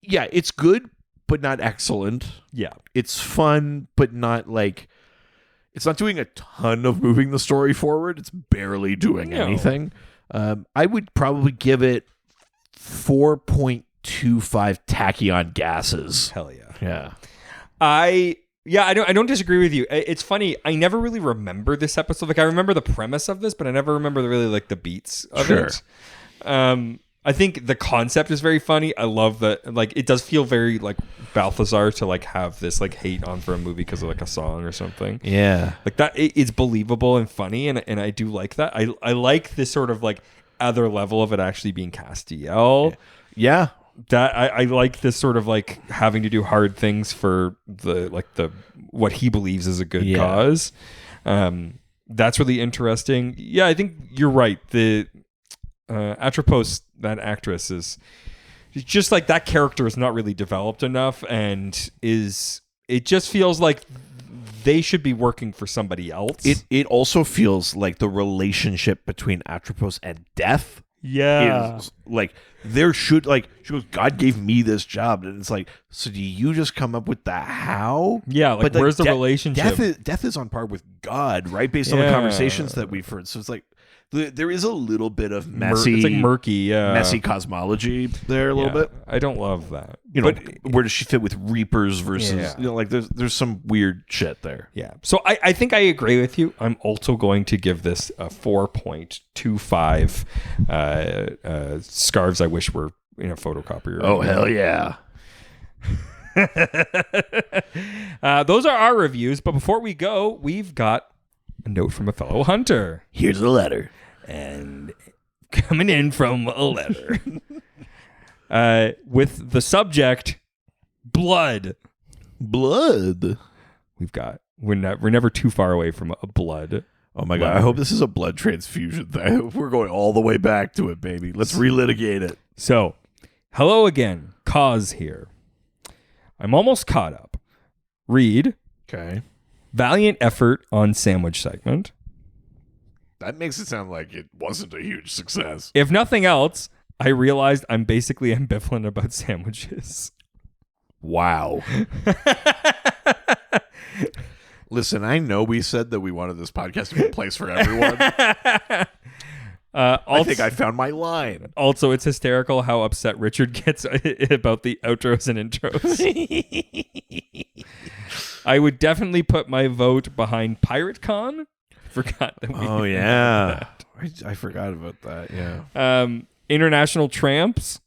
B: Yeah, it's good, but not excellent.
A: Yeah,
B: it's fun, but not like. It's not doing a ton of moving the story forward. It's barely doing anything. I would probably give it 4.25 tachyon gases.
A: Hell yeah.
B: Yeah.
A: I don't disagree with you. It's funny. I never really remember this episode. Like I remember the premise of this, but I never remember really like the beats of it. I think the concept is very funny. I love that. Like it does feel very like Balthazar to like have this like hate on for a movie because of like a song or something.
B: Yeah.
A: Like that. It's believable and funny. And I do like that. I like this sort of like other level of it actually being Castiel.
B: Yeah.
A: That I like this sort of like having to do hard things for the what he believes is a good cause. That's really interesting. Yeah, I think you're right. The Atropos, that actress, is just like that character is not really developed enough, and it just feels like they should be working for somebody else.
B: It also feels like the relationship between Atropos and Death.
A: Yeah.
B: Is like there should like she goes, God gave me this job, and it's like, so do you just come up with the how?
A: Yeah, like where's the relationship?
B: Death is on par with God, right? Based on the conversations that we've heard. So it's like there is a little bit of messy,
A: it's like murky,
B: messy cosmology there a little bit.
A: I don't love that.
B: You know, but where does she fit with Reapers versus like there's some weird shit there.
A: Yeah. So I think I agree with you. I'm also going to give this a 4.25 scarves I wish were in a photocopier.
B: Oh hell yeah.
A: Those are our reviews, but before we go, we've got a note from a fellow hunter.
B: Here's a letter.
A: And coming in from a letter with the subject blood. We're never too far away from a blood.
B: Oh my God, I hope this is a blood transfusion thing. We're going all the way back to it, baby. Let's relitigate it.
A: So, hello again. Cause here. I'm almost caught up. Read.
B: Okay.
A: Valiant effort on sandwich segment.
B: That makes it sound like it wasn't a huge success.
A: If nothing else, I realized I'm basically ambivalent about sandwiches.
B: Wow. Listen, I know we said that we wanted this podcast to be a place for everyone. I think I found my line.
A: Also, it's hysterical how upset Richard gets about the outros and intros. I would definitely put my vote behind PirateCon. Forgot that we
B: yeah. I forgot about that. Yeah.
A: International Tramps.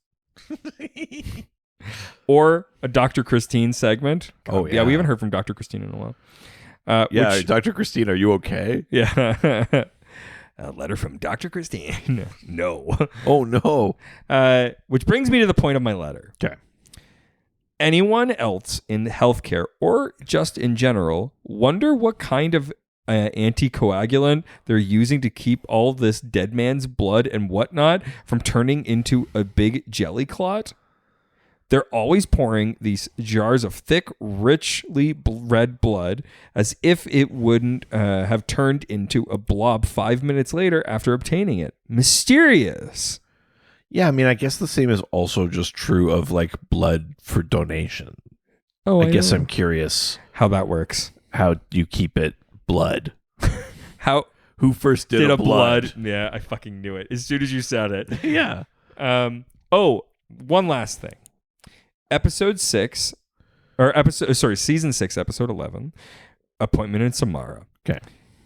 A: Or a Dr. Christine segment.
B: Oh, yeah.
A: Yeah, we haven't heard from Dr. Christine in a while.
B: Dr. Christine, are you okay?
A: Yeah. A letter from Dr. Christine. No.
B: Oh, no.
A: Which brings me to the point of my letter.
B: Okay.
A: Anyone else in healthcare or just in general wonder what kind of anticoagulant they're using to keep all this dead man's blood and whatnot from turning into a big jelly clot? They're always pouring these jars of thick, richly red blood as if it wouldn't have turned into a blob 5 minutes later after obtaining it. Mysterious.
B: Yeah, I mean, I guess the same is also just true of like blood for donation.
A: Oh,
B: I guess I'm curious
A: how that works. How
B: you keep it blood.
A: Who
B: first did a blood?
A: Yeah, I fucking knew it as soon as you said it.
B: Yeah.
A: One last thing. Season 6, episode 11, Appointment in Samara.
B: Okay.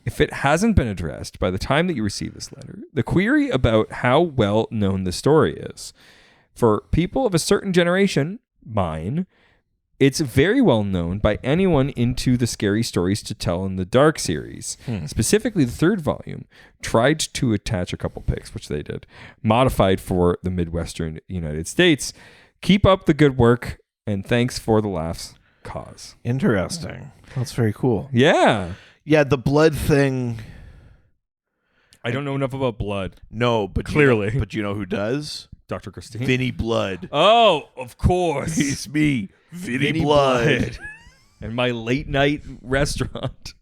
A: If it hasn't been addressed by the time that you receive this letter, the query about how well known the story is. For people of a certain generation, mine, it's very well known by anyone into the Scary Stories to Tell in the Dark series. Specifically, the third volume tried to attach a couple pics, which they did, modified for the Midwestern United States. Keep up the good work, and thanks for the laughs, Cause.
B: Interesting. That's very cool.
A: Yeah.
B: Yeah, the blood thing.
A: I don't know enough about blood.
B: No, but
A: Clearly.
B: but you know who does?
A: Dr. Christine.
B: Vinny Blood.
A: Oh, of course.
B: It's me, Vinny Blood.
A: And my late night restaurant.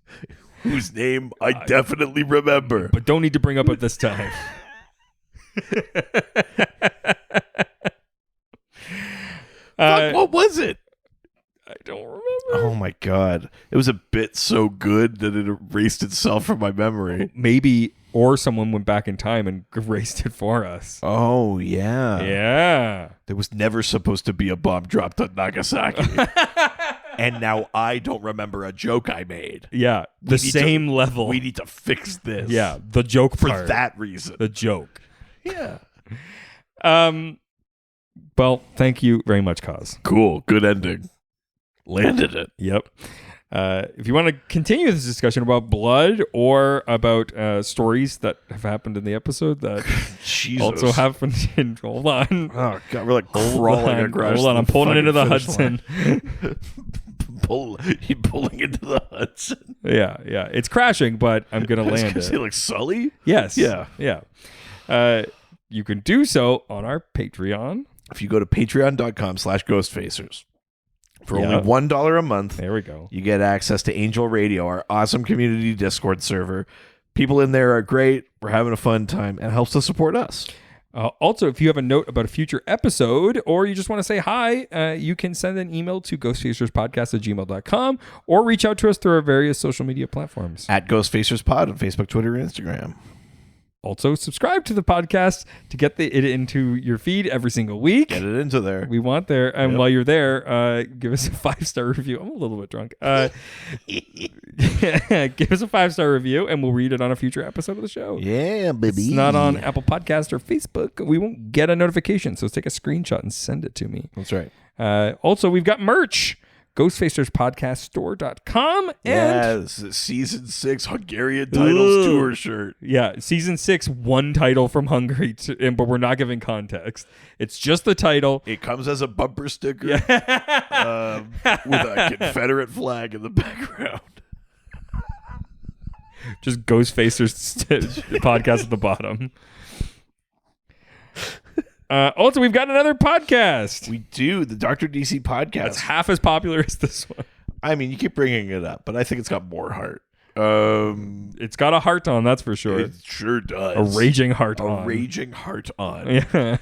B: Whose name I definitely remember.
A: But don't need to bring up at this time.
B: Fuck, what was it?
A: I don't remember.
B: Oh my God. It was a bit so good that it erased itself from my memory.
A: Maybe, or someone went back in time and erased it for us.
B: Oh, yeah.
A: Yeah.
B: There was never supposed to be a bomb dropped on Nagasaki. And now I don't remember a joke I made.
A: Yeah. The same level.
B: We need to fix this.
A: Yeah. The joke
B: For
A: part.
B: that reason.
A: The joke.
B: Yeah.
A: Well, thank you very much, Cause.
B: Cool. Good ending. Landed it.
A: Yep. If you want to continue this discussion about blood or about stories that have happened in the episode that
B: Jesus.
A: also happened in... Hold on.
B: Oh, God. We're like crawling across.
A: Hold on. I'm pulling it into the
B: finish
A: Hudson.
B: You're pulling into the Hudson.
A: Yeah. It's crashing, but I'm going to
B: I was
A: land
B: gonna
A: it.
B: say, like, Sully?
A: Yes.
B: Yeah.
A: You can do so on our Patreon.
B: If you go to patreon.com/ghostfacers. For only
A: Yep.
B: $1 a month,
A: There we go.
B: you get access to Angel Radio, our awesome community Discord server. People in there are great. We're having a fun time, and it helps to support us.
A: Also, if you have a note about a future episode or you just want to say hi, you can send an email to ghostfacerspodcast@gmail.com or reach out to us through our various social media platforms.
B: At GhostfacersPod on Facebook, Twitter, and Instagram.
A: Also, subscribe to the podcast to get it into your feed every single week.
B: Get it into there.
A: We want there. And
B: Yep.
A: while you're there, give us a 5-star review. I'm a little bit drunk. Give us a 5-star review and we'll read it on a future episode of the show.
B: Yeah, baby.
A: It's not on Apple Podcast or Facebook. We won't get a notification. So take a screenshot and send it to me.
B: That's right.
A: Also, we've got merch. GhostfacersPodcastStore.com. And
B: Yes, season 6 Hungarian titles tour shirt.
A: yeah, season 6, one title from Hungary, but we're not giving context. It's just the title.
B: It comes as a bumper sticker with a Confederate flag in the background.
A: Just Ghostfacers podcast at the bottom. Also, we've got another podcast.
B: We do, the Dr. DC podcast.
A: That's half as popular as this one.
B: I mean, you keep bringing it up, but I think it's got more heart.
A: It's got a heart on, that's for sure.
B: It sure does.
A: A raging heart on.
B: A raging heart on.
A: Yeah.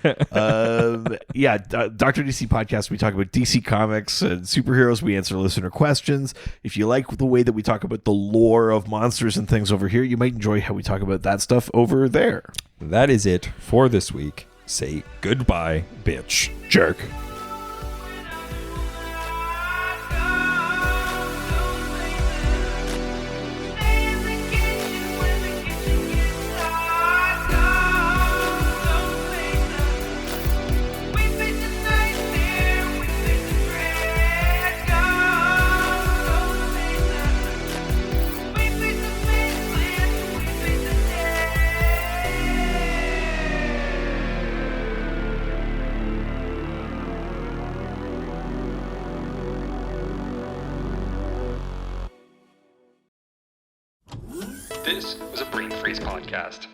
B: Dr. DC podcast, we talk about DC comics and superheroes. We answer listener questions. If you like the way that we talk about the lore of monsters and things over here, you might enjoy how we talk about that stuff over there.
A: That is it for this week. Say goodbye, bitch.
B: Jerk.
A: This was a Brain Freeze podcast.